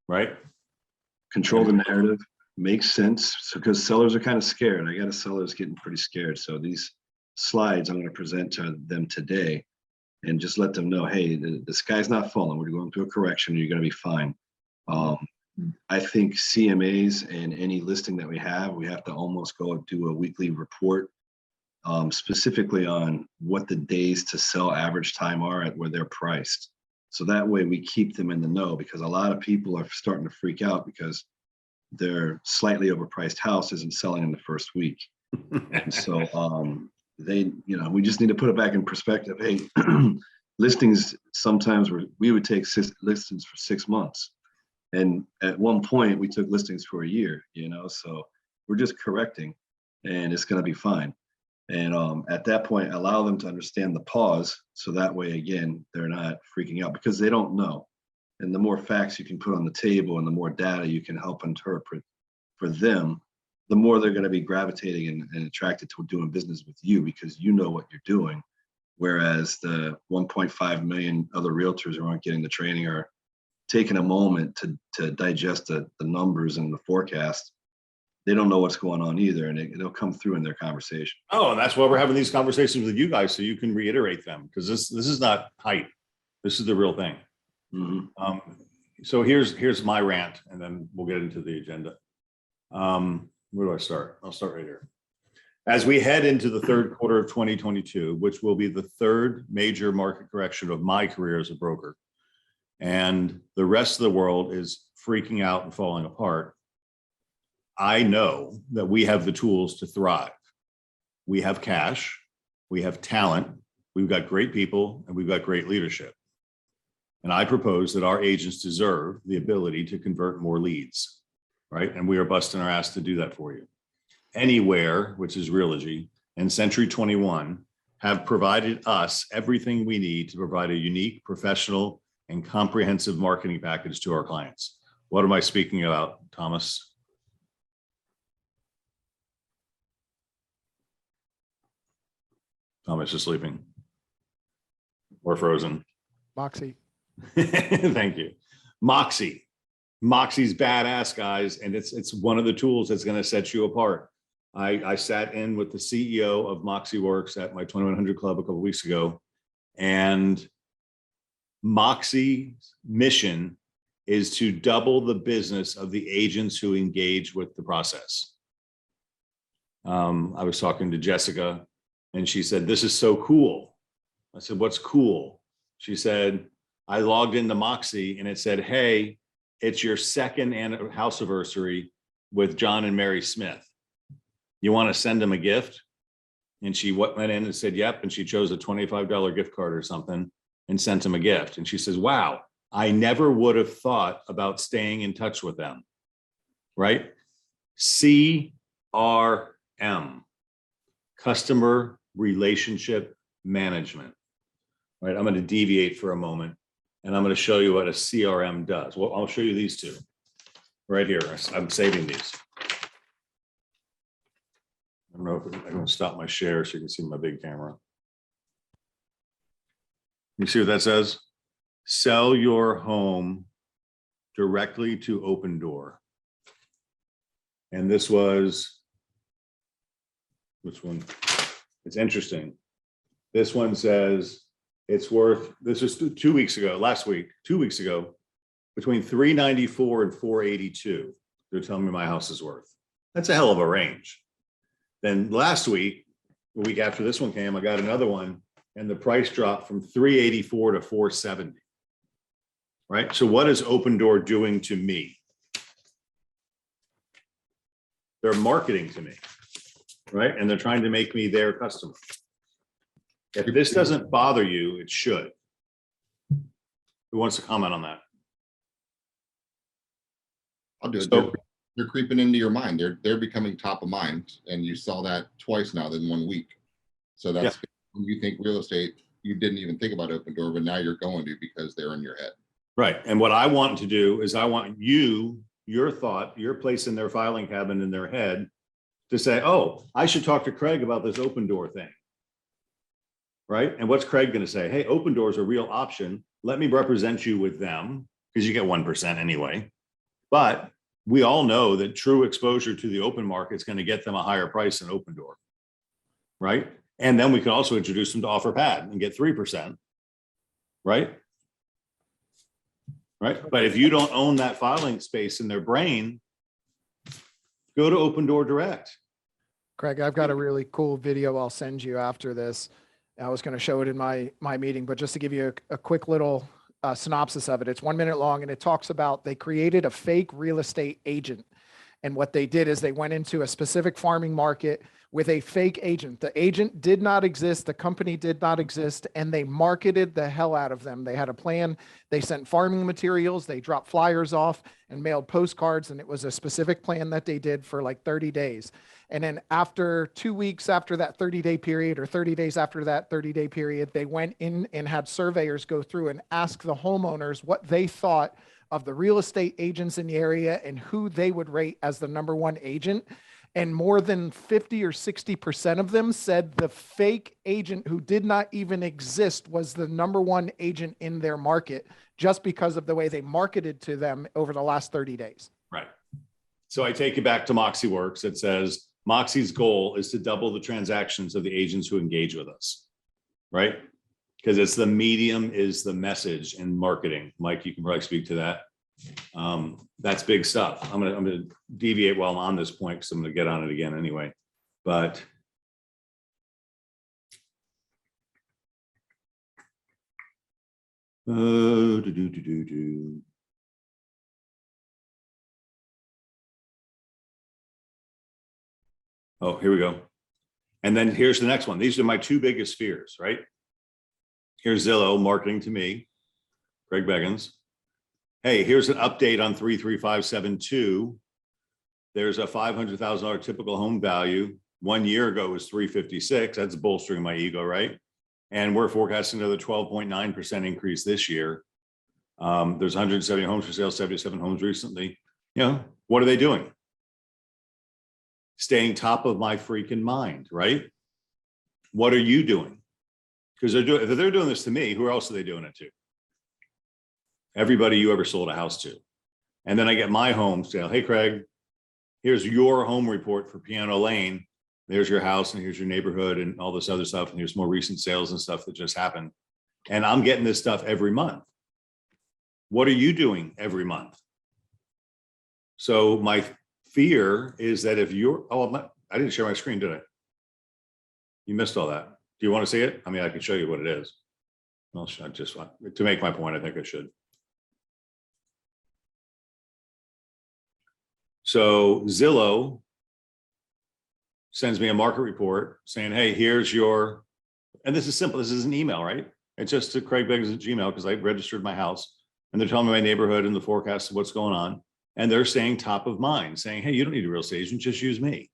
right? control the narrative. Makes sense. So because sellers are kind of scared. I got a seller's getting pretty scared. So these slides I'm going to present to them today and just let them know, hey, the sky's not falling. We're going through a correction. You're going to be fine. I think CMAs and any listing that we have to almost go do a weekly report specifically on what the days to sell average time are at where they're priced. So that way we keep them in the know, because a lot of people are starting to freak out because their slightly overpriced house isn't selling in the first week. And so we just need to put it back in perspective. Hey, listings, sometimes we would take listings for 6 months. And at one point we took listings for a year, so we're just correcting and it's going to be fine. And at that point, allow them to understand the pause. So that way, again, they're not freaking out because they don't know. And the more facts you can put on the table and the more data you can help interpret for them, the more they're going to be gravitating and attracted to doing business with you because you know what you're doing. Whereas the 1.5 million other realtors who aren't getting the training are taking a moment to digest the numbers and the forecast. They don't know what's going on either, and it'll come through in their conversation. Oh, and that's why we're having these conversations with you guys, so you can reiterate them, because this is not hype. This is the real thing. Mm-hmm. So here's my rant, and then we'll get into the agenda. Where do I start? I'll start right here. As we head into the third quarter of 2022, which will be the third major market correction of my career as a broker, and the rest of the world is freaking out and falling apart, I know that we have the tools to thrive. We have cash, we have talent, we've got great people, and we've got great leadership. And I propose that our agents deserve the ability to convert more leads, right? And we are busting our ass to do that for you. Anywhere, which is Realogy, and Century 21 have provided us everything we need to provide a unique, professional, and comprehensive marketing package to our clients. What am I speaking about, Thomas? Thomas is sleeping or frozen. Moxie. Thank you. Moxie's badass, guys, and it's one of the tools that's going to set you apart. I sat in with the CEO of Moxie Works at my 2100 Club a couple of weeks ago, and Moxie's mission is to double the business of the agents who engage with the process. I was talking to Jessica and she said, "This is so cool." I said, "What's cool?" She said, "I logged into Moxie and it said, hey, it's your second house anniversary with John and Mary Smith. You want to send them a gift?" And she went in and said, yep. And she chose a $25 gift card or something and sent him a gift. And she says, wow, I never would have thought about staying in touch with them. Right? CRM, customer relationship management. Right? I'm going to deviate for a moment and I'm going to show you what a CRM does. Well, I'll show you these two right here. I'm saving these. I don't know if I'm going to stop my share so you can see my big camera. You see what that says? Sell your home directly to Open Door. And this was, which one? It's interesting. This one says it's worth, this was 2 weeks ago, last week, 2 weeks ago, between 394 and 482. They're telling me my house is worth. That's a hell of a range. Then last week, the week after this one came, I got another one and the price dropped from 384 to 470. Right? So what is Open Door doing to me? They're marketing to me, right? And they're trying to make me their customer. If this doesn't bother you, it should. Who wants to comment on that? I'll do it. So- They're creeping into your mind. They're becoming top of mind, and you saw that twice now in 1 week. So that's when you think real estate, you didn't even think about Open Door, but now you're going to because they're in your head. Right. And what I want to do is I want you, your thought, your place in their filing cabinet in their head to say, oh, I should talk to Craig about this Open Door thing. Right. And what's Craig going to say? Hey, Open Door is a real option. Let me represent you with them because you get 1% anyway. But we all know that true exposure to the open market is going to get them a higher price than Open Door. Right. And then we can also introduce them to OfferPad and get 3%. Right. Right. But if you don't own that filing space in their brain, go to Open Door Direct. Craig, I've got a really cool video I'll send you after this. I was going to show it in my meeting, but just to give you a quick little synopsis of it, it's 1 minute long and it talks about they created a fake real estate agent. And what they did is they went into a specific farming market with a fake agent. The agent did not exist. The company did not exist. And they marketed the hell out of them. They had a plan. They sent farming materials. They dropped flyers off and mailed postcards. And it was a specific plan that they did for like 30 days. And then after 2 weeks after that 30-day period, or 30 days after that 30-day period, they went in and had surveyors go through and ask the homeowners what they thought of the real estate agents in the area and who they would rate as the #1 agent. And more than 50 or 60% of them said the fake agent who did not even exist was the #1 agent in their market, just because of the way they marketed to them over the last 30 days. Right. So I take you back to Moxie Works. It says Moxie's goal is to double the transactions of the agents who engage with us. Right. Because it's the medium is the message in marketing. Mike, you can probably speak to that. That's big stuff. I'm gonna deviate while I'm on this point because I'm gonna get on it again anyway. But oh, here we go. And then here's the next one. These are my two biggest fears, right? Here's Zillow marketing to me, Craig Beggins. Hey, here's an update on 33572. There's a $500,000 typical home value. 1 year ago it was 356. That's bolstering my ego, right? And we're forecasting another 12.9% increase this year. There's 170 homes for sale, 77 homes recently. You know, what are they doing? Staying top of my freaking mind, right? What are you doing? Because if they're doing this to me, who else are they doing it to? Everybody you ever sold a house to. And then I get my home sale. Hey, Craig, here's your home report for Piano Lane. There's your house and here's your neighborhood and all this other stuff. And here's more recent sales and stuff that just happened. And I'm getting this stuff every month. What are you doing every month? So my fear is that if you're, I didn't share my screen, did I? You missed all that. Do you want to see it? I mean, I can show you what it is. Well, I just want to make my point. I think I should. So Zillow sends me a market report saying, hey, here's your, and this is simple. This is an email, right? It's just to Craig Beggs at Gmail because I registered my house and they're telling me my neighborhood and the forecast of what's going on. And they're saying top of mind, saying, hey, you don't need a real estate agent, just use me.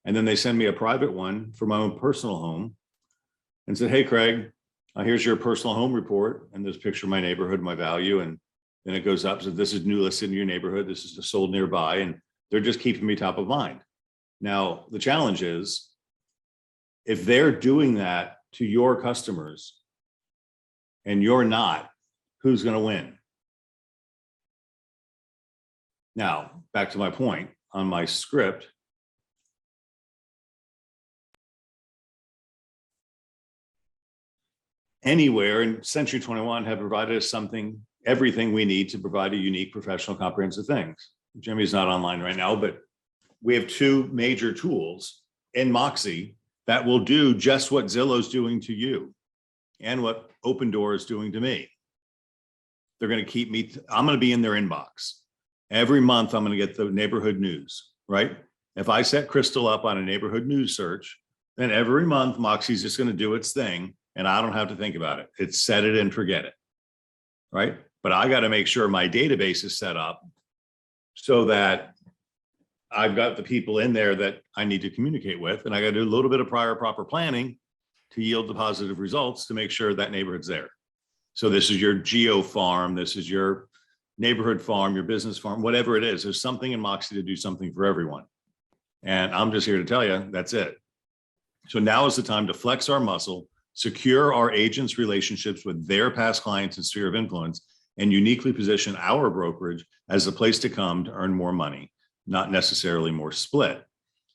And then they send me a private one for my own personal home and said, hey, Craig, here's your personal home report. And this picture of my neighborhood, my value. And then it goes up. So this is new listed in your neighborhood. This is sold nearby. And they're just keeping me top of mind. Now, the challenge is if they're doing that to your customers and you're not, who's going to win? Now, back to my point on my script. Anywhere in Century 21 have provided us something, everything we need to provide a unique, professional, comprehensive things. Jimmy's not online right now, but we have two major tools in Moxie that will do just what Zillow's doing to you and what Opendoor is doing to me. They're going to keep me, I'm going to be in their inbox. Every month, I'm going to get the neighborhood news, right? If I set Crystal up on a neighborhood news search, then every month Moxie's just going to do its thing and I don't have to think about it. It's set it and forget it, right? But I got to make sure my database is set up so that I've got the people in there that I need to communicate with, and I got to do a little bit of prior proper planning to yield the positive results to make sure that neighborhood's there. So this is your geo farm, this is your neighborhood farm, your business farm, whatever it is. There's something in Moxie to do something for everyone. And I'm just here to tell you, that's it. So now is the time to flex our muscle, secure our agents' relationships with their past clients and sphere of influence, and uniquely position our brokerage as a place to come to earn more money, not necessarily more split.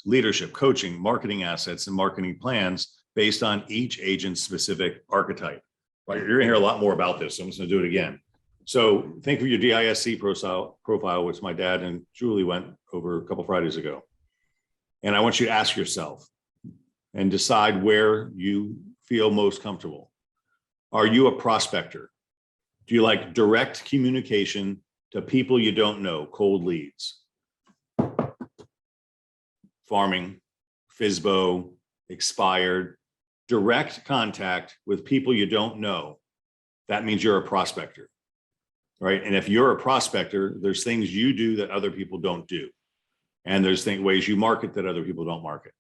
Leadership, coaching, marketing assets, and marketing plans based on each agent's specific archetype. Right, you're gonna hear a lot more about this, so I'm just gonna do it again. So think of your DISC profile, which my dad and Julie went over a couple Fridays ago. And I want you to ask yourself and decide where you feel most comfortable. Are you a prospector? Do you like direct communication to people you don't know, cold leads? Farming, FSBO, expired, direct contact with people you don't know. That means you're a prospector, right? And if you're a prospector, there's things you do that other people don't do. And there's ways you market that other people don't market.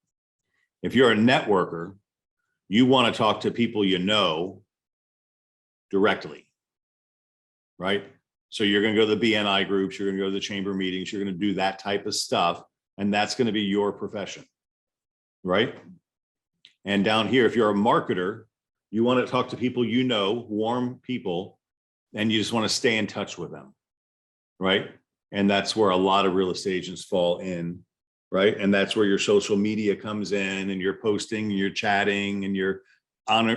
If you're a networker, you want to talk to people you know directly, right? So you're going to go to the BNI groups, you're going to go to the chamber meetings, you're going to do that type of stuff. And that's going to be your profession, right? And down here, if you're a marketer, you want to talk to people you know, warm people, and you just want to stay in touch with them, right? And that's where a lot of real estate agents fall in, right? And that's where your social media comes in, and you're posting, and you're chatting, and you're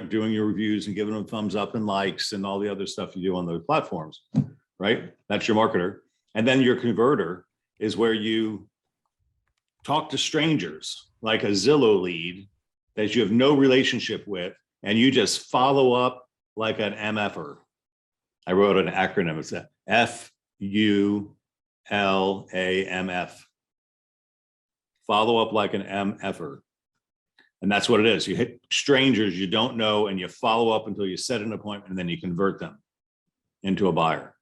doing your reviews and giving them thumbs up and likes and all the other stuff you do on those platforms, right? That's your marketer. And then your converter is where you talk to strangers, like a Zillow lead that you have no relationship with, and you just follow up like an MFer. I wrote an acronym. It's a FULAMF. Follow up like an MFer. And that's what it is. You hit strangers you don't know, and you follow up until you set an appointment, and then you convert them into a buyer.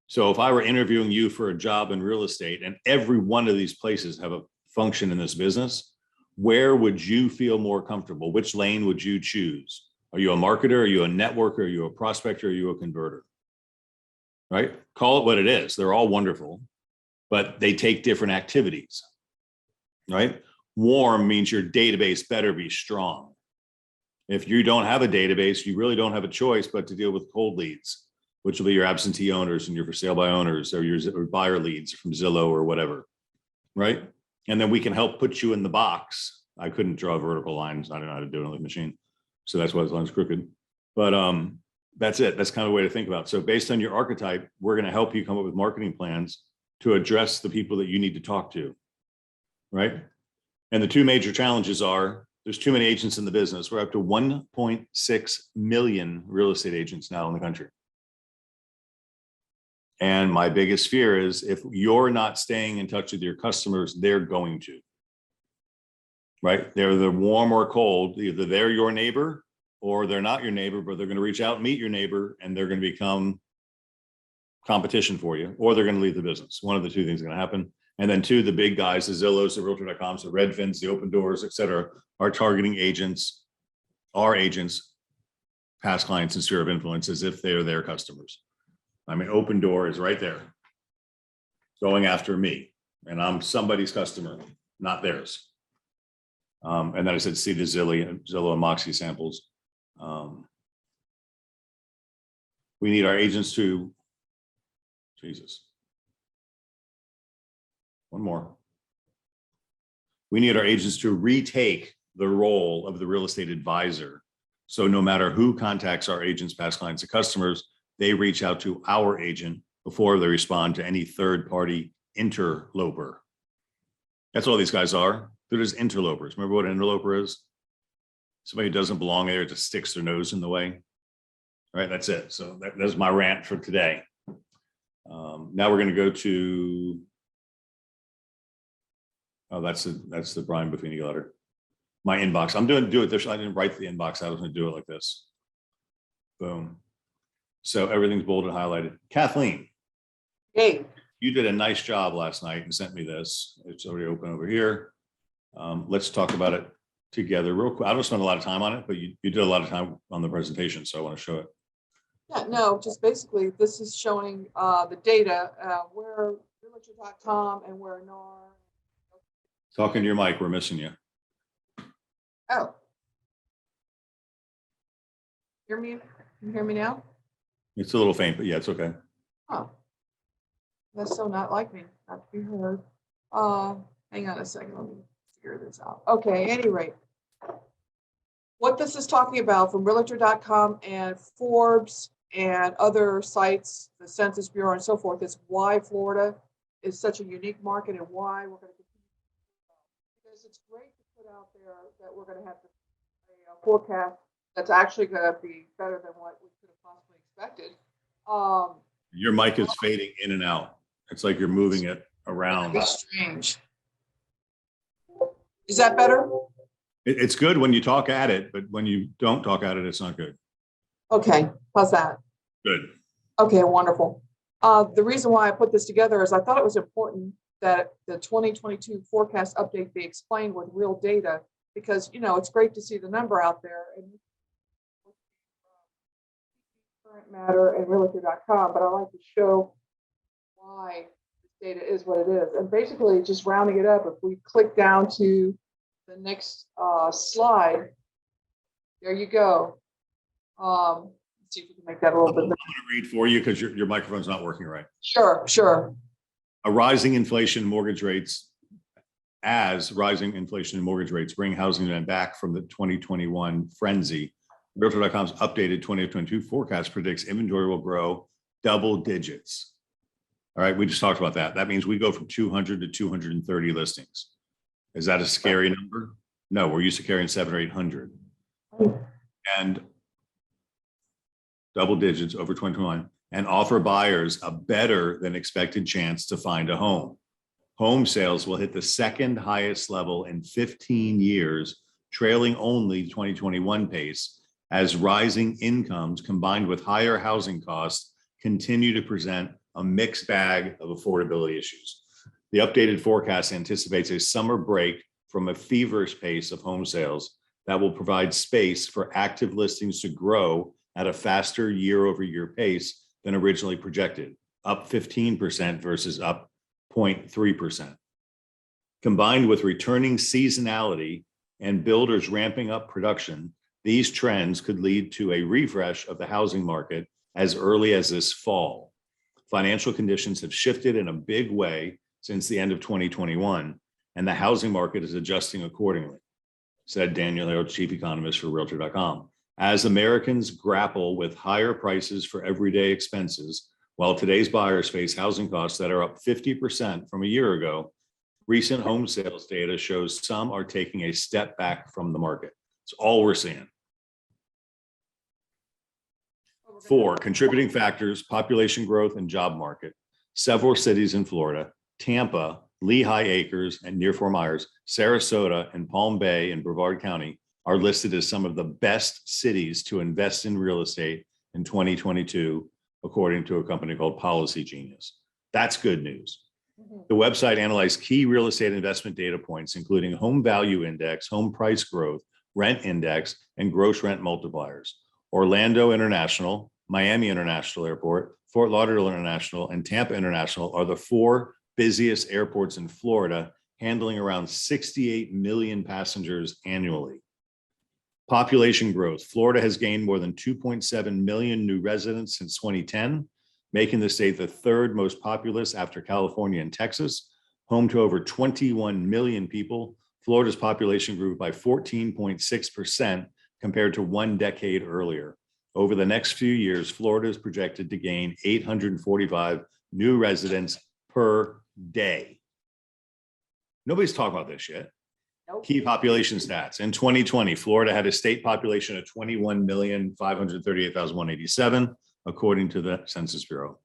So if I were interviewing you for a job in real estate, and every one of these places have a function in this business, where would you feel more comfortable? Which lane would you choose? Are you a marketer? Are you a networker? Are you a prospector? Are you a converter? Right? Call it what it is. They're all wonderful, but they take different activities, right? Warm means your database better be strong. If you don't have a database, you really don't have a choice but to deal with cold leads, which will be your absentee owners and your for sale by owners, or your buyer leads from Zillow or whatever, right? And then we can help put you in the box. I couldn't draw vertical lines. I don't know how to do it on the machine. So that's why this line's crooked. But That's it. That's kind of a way to think about it. So based on your archetype, we're going to help you come up with marketing plans to address the people that you need to talk to. Right? And the two major challenges are there's too many agents in the business. We're up to 1.6 million real estate agents now in the country. And my biggest fear is if you're not staying in touch with your customers, they're going to. Right? They're the warm or cold. Either they're your neighbor or they're not your neighbor, but they're going to reach out and meet your neighbor and they're going to become competition for you, or they're going to leave the business. One of the two things is going to happen. And then two, the big guys, the Zillows, the Realtor.coms, the Redfins, the Open Doors, et cetera, are targeting agents, our agents, past clients and sphere of influence as if they're their customers. I mean, Open Door is right there going after me and I'm somebody's customer, not theirs. And then I said, see the Zillow and Moxie samples. We need our agents to, Jesus. One more. We need our agents to retake the role of the real estate advisor. So no matter who contacts our agents, past clients, and customers, they reach out to our agent before they respond to any third-party interloper. That's all these guys are. They're just interlopers. Remember what an interloper is? Somebody who doesn't belong there, just sticks their nose in the way. All right, that's it. So that's my rant for today. Now we're going to go to, oh, that's the Brian Buffini letter. My inbox. I'm doing do it this. I didn't write the inbox. I was going to do it like this. Boom. So everything's bolded, highlighted. Kathleen, Hey, you did a nice job last night and sent me this. It's already open over here. Let's talk about it together real quick. I don't spend a lot of time on it, but you did a lot of time on the presentation, so I want to show it. yeah, no, just basically, this is showing the data, where realtor.com and where NAR. Talking to your mic, we're missing you. Oh. Hear me? Can you hear me now? It's a little faint, but yeah, it's okay. Oh. That's so not like me, not to be heard. Hang on a second, let me figure this out. Okay, at any rate. What this is talking about from realtor.com and Forbes and other sites, the Census Bureau and so forth, is why Florida is such a unique market and why we're going to continue. Because it's great to put out there that we're going to have a forecast that's actually going to be better than what we could have possibly expected. Your mic is fading in and out. It's like you're moving it around. It's strange. Is that better? It's good when you talk at it, but when you don't talk at it, it's not good. Okay, how's that? Good. Okay, wonderful. The reason why I put this together is I thought it was important that the 2022 forecast update be explained with real data, because, you know, it's great to see the number out there and current matter and realtor.com, but I like to show why this data is what it is. And basically, just rounding it up, if we click down to the next slide, there you go. Let's see if we can make that a little bit I'm better. going to read for you because your microphone's not working right. Sure. A rising inflation and mortgage rates, as rising inflation and mortgage rates bring housing demand back from the 2021 frenzy, Realtor.com's updated 2022 forecast predicts inventory will grow double digits. All right, we just talked about that. That means we go from 200 to 230 listings. Is that a scary number? No, we're used to carrying 700 or 800. And double digits over 2021, and offer buyers a better than expected chance to find a home. Home sales will hit the second highest level in 15 years, trailing only 2021 pace, as rising incomes combined with higher housing costs continue to present a mixed bag of affordability issues. The updated forecast anticipates a summer break from a feverish pace of home sales that will provide space for active listings to grow at a faster year-over-year pace than originally projected, up 15% versus up 0.3%. Combined with returning seasonality and builders ramping up production, these trends could lead to a refresh of the housing market as early as this fall. Financial conditions have shifted in a big way since the end of 2021, and the housing market is adjusting accordingly, said Daniel Harrell, chief economist for Realtor.com. As Americans grapple with higher prices for everyday expenses, while today's buyers face housing costs that are up 50% from a year ago, recent home sales data shows some are taking a step back from the market. It's all we're seeing. 4, contributing factors, population growth and job market. Several cities in Florida, Tampa, Lehigh Acres and near Fort Myers, Sarasota and Palm Bay and Brevard County are listed as some of the best cities to invest in real estate in 2022, according to a company called Policy Genius. That's good news. The website analyzed key real estate investment data points, including home value index, home price growth, rent index, and gross rent multipliers. Orlando International, Miami International Airport, Fort Lauderdale International, and Tampa International are the 4 busiest airports in Florida, handling around 68 million passengers annually. Population growth. Florida has gained more than 2.7 million new residents since 2010, making the state the 3rd most populous after California and Texas. Home to over 21 million people, Florida's population grew by 14.6% compared to 1 decade earlier. Over the next few years, Florida is projected to gain 845 new residents per day. Nobody's talking about this yet. Nope. Key population stats. In 2020, Florida had a state population of 21,538,187, according to the Census Bureau.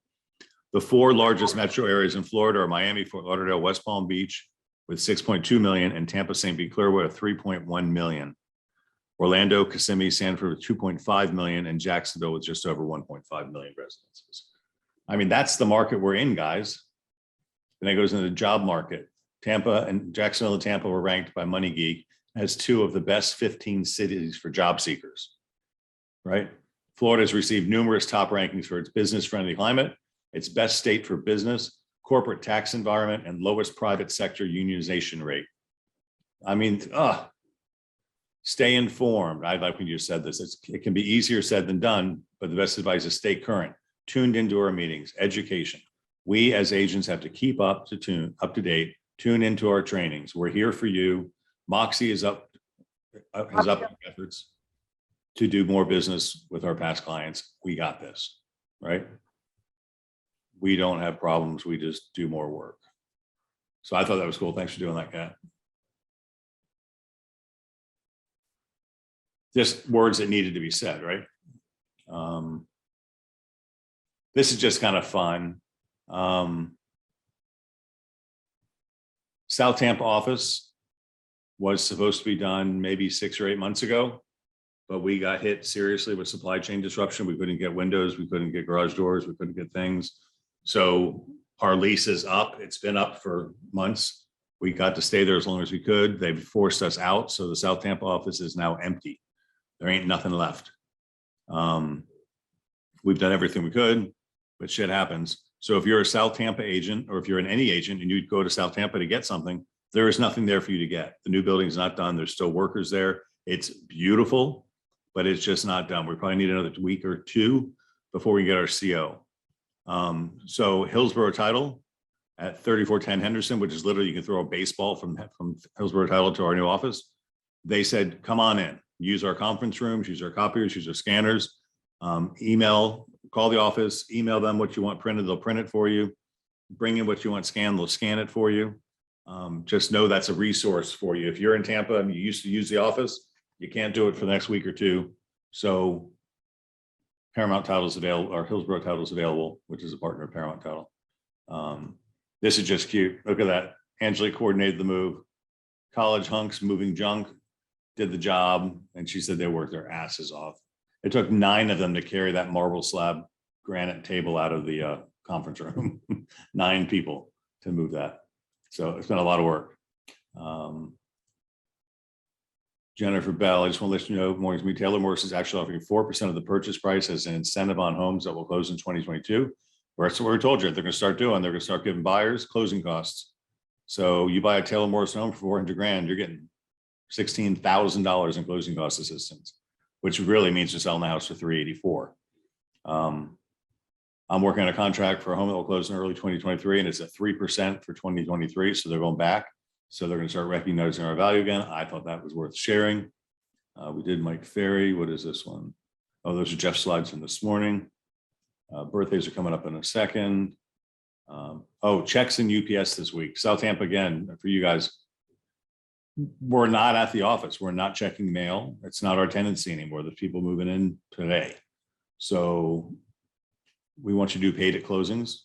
The 4 largest metro areas in Florida are Miami, Fort Lauderdale, West Palm Beach with 6.2 million, and Tampa, St. Pete, Clearwater, 3.1 million. Orlando, Kissimmee, Sanford with 2.5 million, and Jacksonville with just over 1.5 million residences. I mean, that's the market we're in, guys. Then it goes into the job market. Tampa and Jacksonville and Tampa were ranked by Money Geek as 2 of the best 15 cities for job seekers, right? Florida has received numerous top rankings for its business-friendly climate, its best state for business, corporate tax environment, and lowest private sector unionization rate. I mean, stay informed. I like when you said this. It can be easier said than done, but the best advice is stay current, tuned into our meetings, education. We as agents have to keep up to date, tune into our trainings. We're here for you. Moxie has upped efforts to do more business with our past clients. We got this, right? We don't have problems. We just do more work. So I thought that was cool. Thanks for doing that, Kat. Just words that needed to be said, right? This is just kind of fun. South Tampa office was supposed to be done maybe 6 or 8 months ago, but we got hit seriously with supply chain disruption. We couldn't get windows, we couldn't get garage doors, we couldn't get things. So our lease is up. It's been up for months. We got to stay there as long as we could. They've forced us out. So the South Tampa office is now empty. There ain't nothing left. We've done everything we could, but shit happens. So if you're a South Tampa agent, or if you're any agent and you go to South Tampa to get something, there is nothing there for you to get. The new building's not done. There's still workers there. It's beautiful, but it's just not done. We probably need another week or 2 before we get our CO. So Hillsborough Title at 3410 Henderson, which is literally, you can throw a baseball from Hillsborough Title to our new office. They said, come on in, use our conference rooms, use our copiers, use our scanners, email, call the office, email them what you want printed, they'll print it for you. Bring in what you want scanned, they'll scan it for you. Just know that's a resource for you. If you're in Tampa and you used to use the office, you can't do it for the next week or 2. So Paramount Title is available, or Hillsborough Title is available, which is a partner of Paramount Title. This is just cute. Look at that. Angelique coordinated the move. College hunks moving junk did the job, and she said they worked their asses off. It took 9 of them to carry that marble slab granite table out of the conference room. 9 people to move that. So it's been a lot of work. Jennifer Bell, I just want to let you know, Morgan's Taylor Morris is actually offering 4% of the purchase price as an incentive on homes that will close in 2022. That's what we told you they're going to start doing. They're going to start giving buyers closing costs. So you buy a Taylor Morris home for 400 grand, you're getting $16,000 in closing cost assistance, which really means you're selling the house for 384. I'm working on a contract for a home that will close in early 2023, and it's at 3% for 2023. So they're going back. So they're going to start recognizing our value again. I thought that was worth sharing. We did Mike Ferry. What is this one? Oh, those are Jeff slides from this morning. Birthdays are coming up in a second. Oh, checks in UPS this week. Southampton again, for you guys. We're not at the office. We're not checking mail. It's not our tendency anymore. There's people moving in today. So we want you to do paid at closings.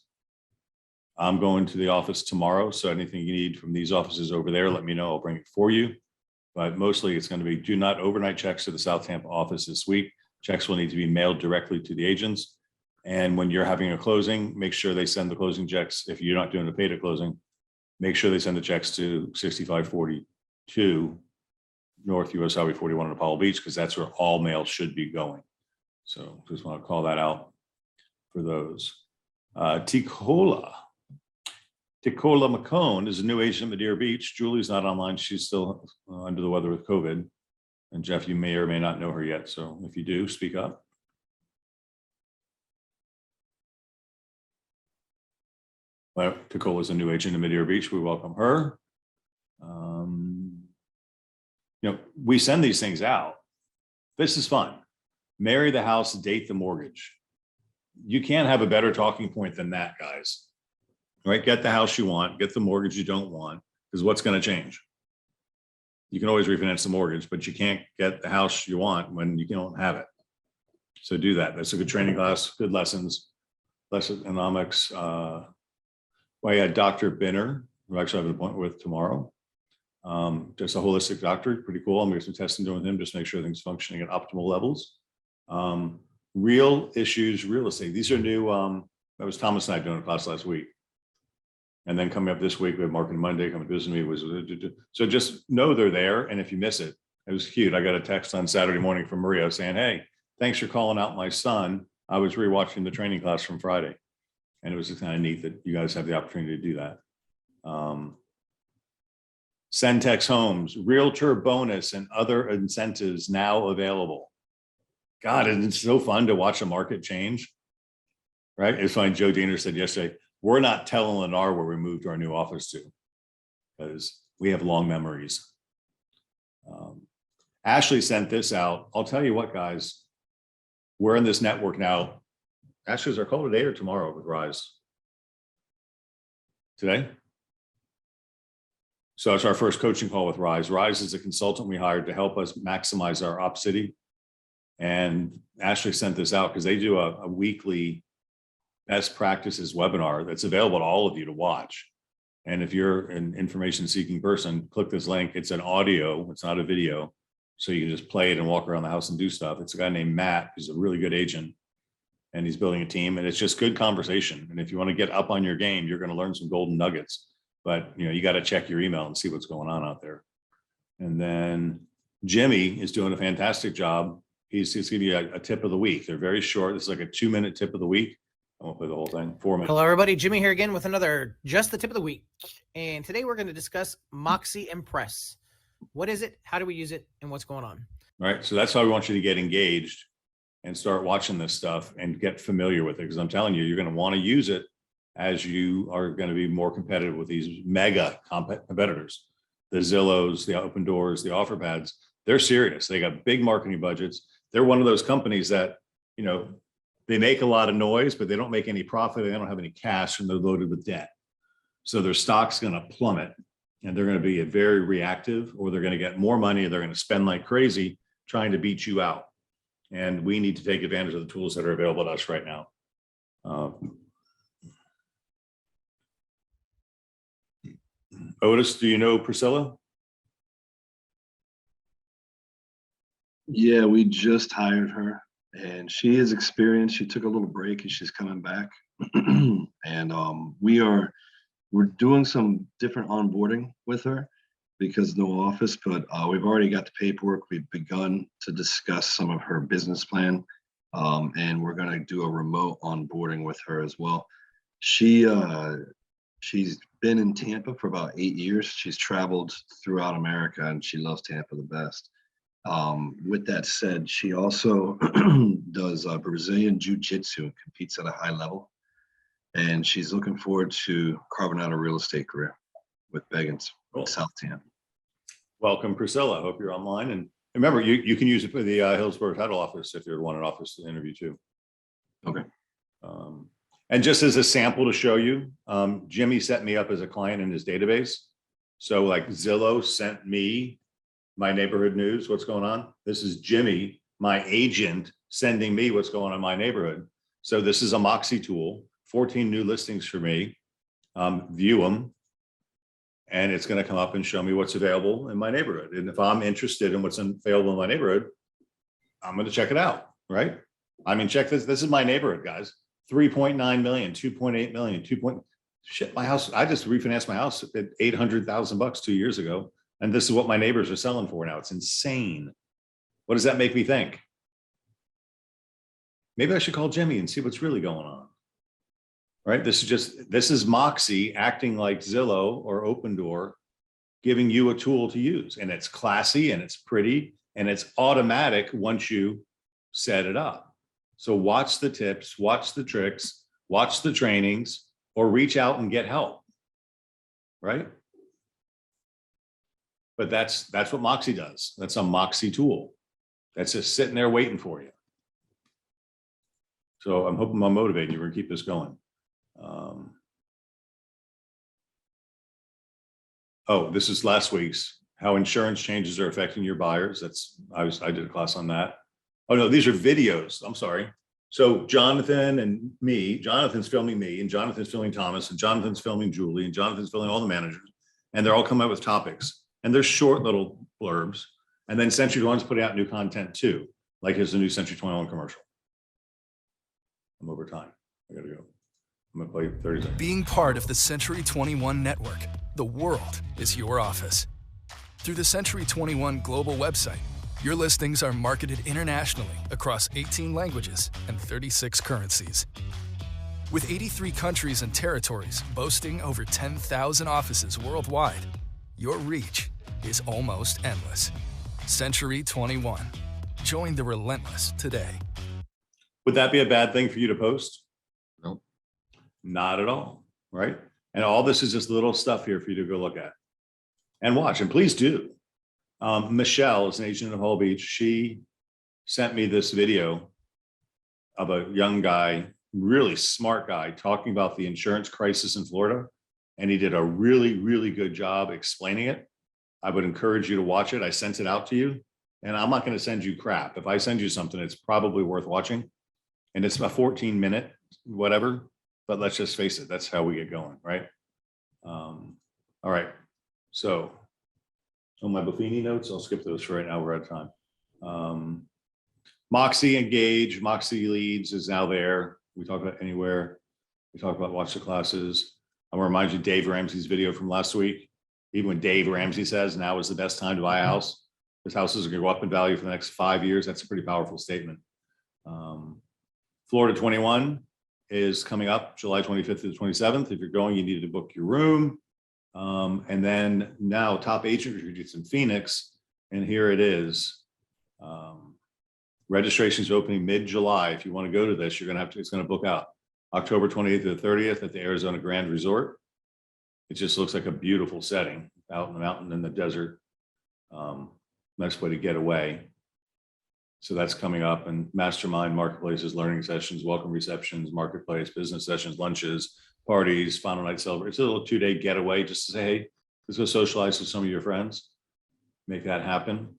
I'm going to the office tomorrow. So anything you need from these offices over there, let me know. I'll bring it for you. But mostly it's going to be do not overnight checks to the Southampton office this week. Checks will need to be mailed directly to the agents. And when you're having a closing, make sure they send the closing checks. If you're not doing a paid at closing, make sure they send the checks to 6542 North US Highway 41 in Apollo Beach, because that's where all mail should be going. So just want to call that out for those. Ticola McCone is a new agent at Madeira Beach. Julie's not online. She's still under the weather with COVID. And Jeff, you may or may not know her yet. So if you do, speak up. Well, Ticola is a new agent in Madeira Beach. We welcome her. We send these things out. This is fun. Marry the house, date the mortgage. You can't have a better talking point than that, guys. Right? Get the house you want, get the mortgage you don't want, because what's going to change? You can always refinance the mortgage, but you can't get the house you want when you don't have it. So do that. That's a good training class, good lessons, lesson economics. Well, yeah, Dr. Binner, who I actually have an appointment with tomorrow. Just a holistic doctor, pretty cool. I'm going to get some testing done with him, just make sure things functioning at optimal levels. Real issues, real estate. These are new. That was Thomas and I doing a class last week. And then coming up this week, we have Marketing Monday coming to visit me. So just know they're there. And if you miss it, it was cute. I got a text on Saturday morning from Maria saying, hey, thanks for calling out my son. I was rewatching the training class from Friday. And it was just kind of neat that you guys have the opportunity to do that. Centex Homes, Realtor bonus and other incentives now available. God, it's so fun to watch a market change, right? It's funny, Joe Diener said yesterday, we're not telling Lennar where we moved our new office to because we have long memories. Ashley sent this out. I'll tell you what, guys, we're in this network now. Ashley's our call today or tomorrow with Rise? Today? So it's our first coaching call with Rise. Rise is a consultant we hired to help us maximize our Opcity. And Ashley sent this out because they do a weekly best practices webinar that's available to all of you to watch. And if you're an information seeking person, click this link. It's an audio, it's not a video. So you can just play it and walk around the house and do stuff. It's a guy named Matt, who's a really good agent. And he's building a team and it's just good conversation. And if you want to get up on your game, you're going to learn some golden nuggets. But you got to check your email and see what's going on out there. And then Jimmy is doing a fantastic job. He's giving you a tip of the week. They're very short. This is like a 2-minute tip of the week. I won't play the whole thing. 4 minutes. Hello, everybody. Jimmy here again with another Just the Tip of the Week. And today we're going to discuss Moxie Impress. What is it? How do we use it? And what's going on? All right. So that's how we want you to get engaged and start watching this stuff and get familiar with it. Because I'm telling you, you're going to want to use it as you are going to be more competitive with these mega competitors. The Zillows, the Open Doors, the OfferPads, they're serious. They got big marketing budgets. They're one of those companies that, they make a lot of noise, but they don't make any profit. They don't have any cash and they're loaded with debt. So their stock's going to plummet and they're going to be very reactive, or they're going to get more money and they're going to spend like crazy trying to beat you out. And we need to take advantage of the tools that are available to us right now. Otis, do you know Priscilla? Yeah, we just hired her and she is experienced. She took a little break and she's coming back. And we're doing some different onboarding with her because no office, but we've already got the paperwork. We've begun to discuss some of her business plan. And we're going to do a remote onboarding with her as well. She's been in Tampa for about 8 years. She's traveled throughout America and she loves Tampa the best. With that said, she also does Brazilian Jiu-Jitsu and competes at a high level. And she's looking forward to carving out a real estate career with Beggins, Cool. South Tampa. Welcome, Priscilla. I hope you're online. And Remember, you can use it for the Hillsborough title office if you want an office interview too. Okay. And just as a sample to show you, Jimmy set me up as a client in his database. So like Zillow sent me my neighborhood news, what's going on. This is Jimmy, my agent, sending me what's going on in my neighborhood. So this is a Moxie tool, 14 new listings for me. View them. And it's going to come up and show me what's available in my neighborhood. And if I'm interested in what's available in my neighborhood, I'm going to check it out, right? I mean, check this. This is my neighborhood, guys. 3.9 million, 2.8 million, shit, my house. I just refinanced my house at $800,000 2 years ago. And this is what my neighbors are selling for now. It's insane. What does that make me think? Maybe I should call Jimmy and see what's really going on. Right? This is Moxie acting like Zillow or Open Door, giving you a tool to use. And it's classy and it's pretty and it's automatic once you set it up. So watch the tips, watch the tricks, watch the trainings, or reach out and get help. Right? But that's what Moxie does. That's a Moxie tool. That's just sitting there waiting for you. So I'm hoping I'm motivating you. We're gonna keep this going. Oh, this is last week's, how insurance changes are affecting your buyers. I did a class on that. Oh no, these are videos. I'm sorry. So Jonathan and me, Jonathan's filming me and Jonathan's filming Thomas and Jonathan's filming Julie and Jonathan's filming all the managers. And they're all coming up with topics and they're short little blurbs. And then Century 21's putting out new content too. Like here's the new Century 21 commercial. I'm over time. I gotta go. I'm gonna play 30 seconds. Being part of the Century 21 network, the world is your office. Through the Century 21 global website, your listings are marketed internationally across 18 languages and 36 currencies. With 83 countries and territories boasting over 10,000 offices worldwide, your reach is almost endless. Century 21. Join the relentless today. Would that be a bad thing for you to post? Nope. Not at all, right? And all this is just little stuff here for you to go look at and watch, and please do. Michelle is an agent in Hall Beach. She sent me this video of a young guy, really smart guy, talking about the insurance crisis in Florida. And he did a really, really good job explaining it. I would encourage you to watch it. I sent it out to you, and I'm not going to send you crap. If I send you something, it's probably worth watching. And it's a 14-minute, whatever, but let's just face it, that's how we get going, right? All right, so on my Buffini notes, I'll skip those for right now, we're out of time. Moxie Engage, Moxie Leads is now there. We talk about Anywhere. We talk about Watch the Classes. I'm gonna remind you Dave Ramsey's video from last week. Even when Dave Ramsey says now is the best time to buy a house, his houses are gonna go up in value for the next 5 years. That's a pretty powerful statement. Florida 21 is coming up July 25th to the 27th. If you're going, you need to book your room. And then now top agent retreats in Phoenix. And here it is. Registration's opening mid-July. If you want to go to this, you're going to have to, it's going to book out October 28th to the 30th at the Arizona Grand Resort. It just looks like a beautiful setting out in the mountain in the desert. Nice way to get away. So that's coming up, and mastermind, marketplaces, learning sessions, welcome receptions, marketplace, business sessions, lunches, parties, final night celebration. It's a little 2-day getaway just to say, hey, let's go socialize with some of your friends. Make that happen.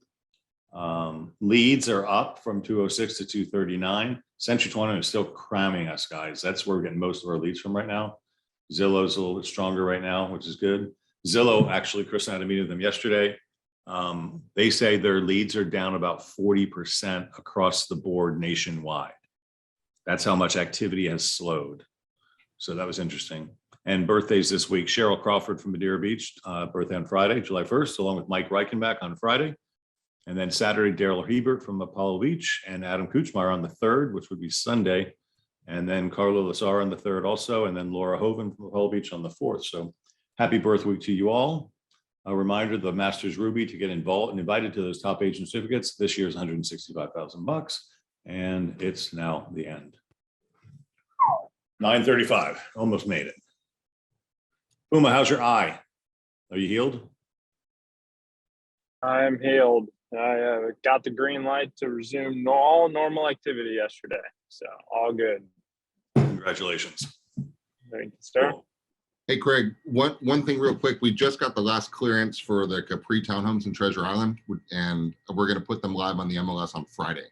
Leads are up from 206 to 239. Century 21 is still cramming us, guys. That's where we're getting most of our leads from right now. Zillow's a little bit stronger right now, which is good. Zillow, actually, Chris and I had a meeting with them yesterday. They say their leads are down about 40% across the board nationwide. That's how much activity has slowed. So that was interesting. And birthdays this week, Cheryl Crawford from Madeira Beach, birthday on Friday, July 1st, along with Mike Reichenbach on Friday. And then Saturday, Daryl Hebert from Apollo Beach and Adam Kuchmeyer on the 3rd, which would be Sunday. And then Carlo Lazar on the 3rd also. And then Laura Hoven from Apollo Beach on the 4th. So happy birth week to you all. A reminder, the Masters Ruby to get involved and invited to those top agent certificates. This year's $165,000, and it's now the end. 9:35, almost made it. Puma, how's your eye? Are you healed? I'm healed. I got the green light to resume all normal activity yesterday. So all good. Congratulations. Thank you, sir. Cool. Hey, Craig, one thing real quick. We just got the last clearance for the Capri Townhomes in Treasure Island, and we're going to put them live on the MLS on Friday.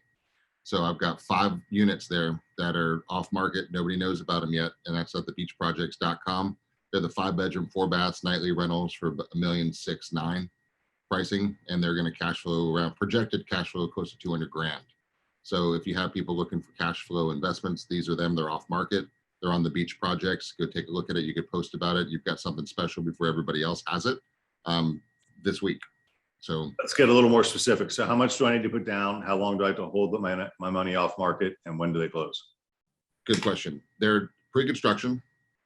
So I've got 5 units there that are off market. Nobody knows about them yet. And that's at thebeachprojects.com. They're the 5-bedroom, 4 baths, nightly rentals for $1,609,000 pricing. And they're going to cash flow around projected cash flow close to $200,000. So if you have people looking for cash flow investments, these are them. They're off market. They're on the Beach Projects. Go take a look at it. You could post about it. You've got something special before everybody else has it this week. So Let's get a little more specific. So how much do I need to put down? How long do I have to hold my money off market? And when do they close? good question. They're pre-construction.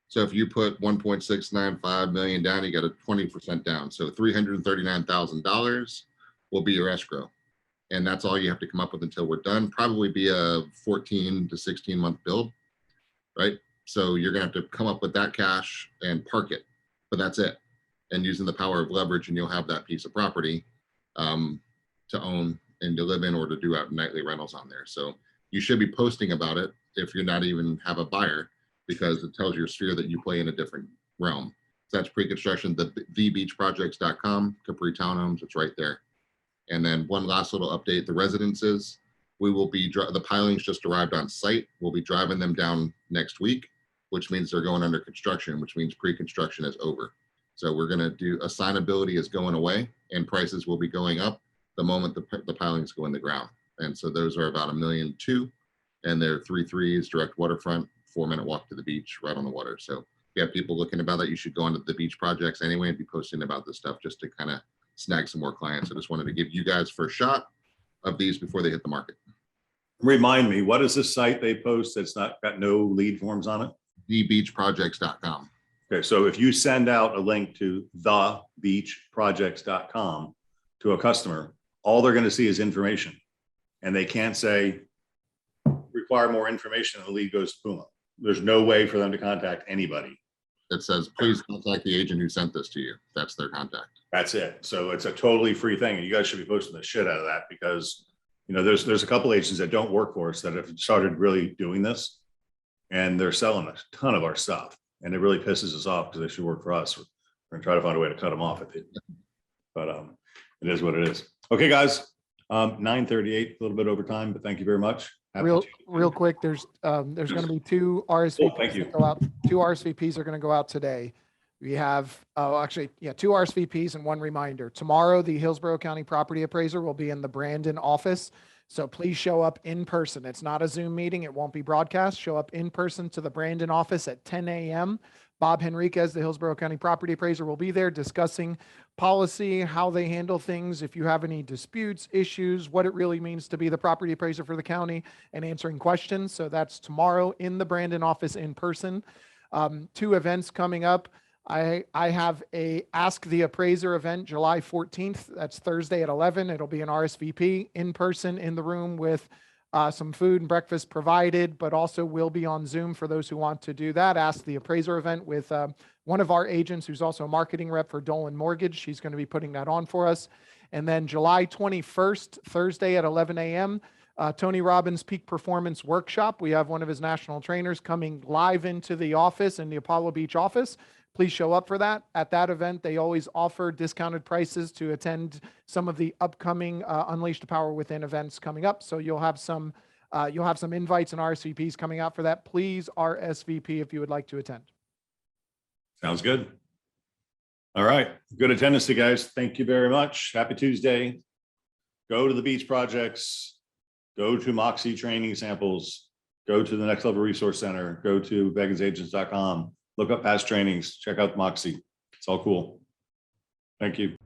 So if you put 1.695 million down, you got a 20% down. So $339,000 will be your escrow. And that's all you have to come up with until we're done. Probably be a 14 to 16 month build, right? So you're gonna have to come up with that cash and park it, but that's it. And using the power of leverage, and you'll have that piece of property to own and to live in, or to do out nightly rentals on there. So you should be posting about it if you're not even have a buyer, because it tells your sphere that you play in a different realm. So that's pre-construction, thebeachprojects.com, Capri Townhomes, it's right there. And then one last little update, the residences, we will be, the pilings just arrived on site. We'll be driving them down next week, which means they're going under construction, which means pre-construction is over. So we're gonna do, assignability is going away and prices will be going up the moment the pilings go in the ground. And so those are about $1.2 million, and they're 3.3s, direct waterfront, 4-minute walk to the beach, right on the water. So if you have people looking about that, you should go onto the beach projects anyway and be posting about this stuff just to kind of snag some more clients. I just wanted to give you guys first shot of these before they hit the market. Remind me, what is the site they post that's not got no lead forms on it? Thebeachprojects.com. Okay, so if you send out a link to thebeachprojects.com to a customer, all they're going to see is information, and they can't say require more information and the lead goes to Puma. There's no way for them to contact anybody. It says, please contact the agent who sent this to you. That's their contact. That's it. So it's a totally free thing, and you guys should be posting the shit out of that, because you know there's a couple agents that don't work for us that have started really doing this, and they're selling a ton of our stuff, and it really pisses us off because they should work for us. We're gonna try to find a way to cut them off at it, but it is what it is. Okay, guys, 9:38, a little bit over time, but thank you very much. Happy Real quick, there's going to be 2 RSVPs. Oh, thank you. that go out. 2 RSVPs are going to go out today. We have, 2 RSVPs and 1 reminder. Tomorrow, the Hillsborough County Property Appraiser will be in the Brandon office. So please show up in person. It's not a Zoom meeting. It won't be broadcast. Show up in person to the Brandon office at 10 a.m. Bob Henriquez, the Hillsborough County Property Appraiser, will be there discussing policy, how they handle things, if you have any disputes, issues, what it really means to be the property appraiser for the county, and answering questions. So that's tomorrow in the Brandon office in person. 2 events coming up. I have a Ask the Appraiser event July 14th. That's Thursday at 11. It'll be an RSVP in person in the room with some food and breakfast provided, but also will be on Zoom for those who want to do that. Ask the Appraiser event with one of our agents who's also a marketing rep for Dolan Mortgage. She's going to be putting that on for us. And then July 21st, Thursday at 11 a.m., Tony Robbins Peak Performance Workshop. We have one of his national trainers coming live into the office, in the Apollo Beach office. Please show up for that. At that event, they always offer discounted prices to attend some of the upcoming Unleash the Power Within events coming up. So you'll have some invites and RSVPs coming out for that. Please RSVP if you would like to attend. Sounds good. All right, good attendance, you guys. Thank you very much. Happy Tuesday. Go to the Beach Projects. Go to Moxie Training Samples. Go to the Next Level Resource Center. Go to vegasagents.com. Look up past trainings. Check out Moxie. It's all cool. Thank you.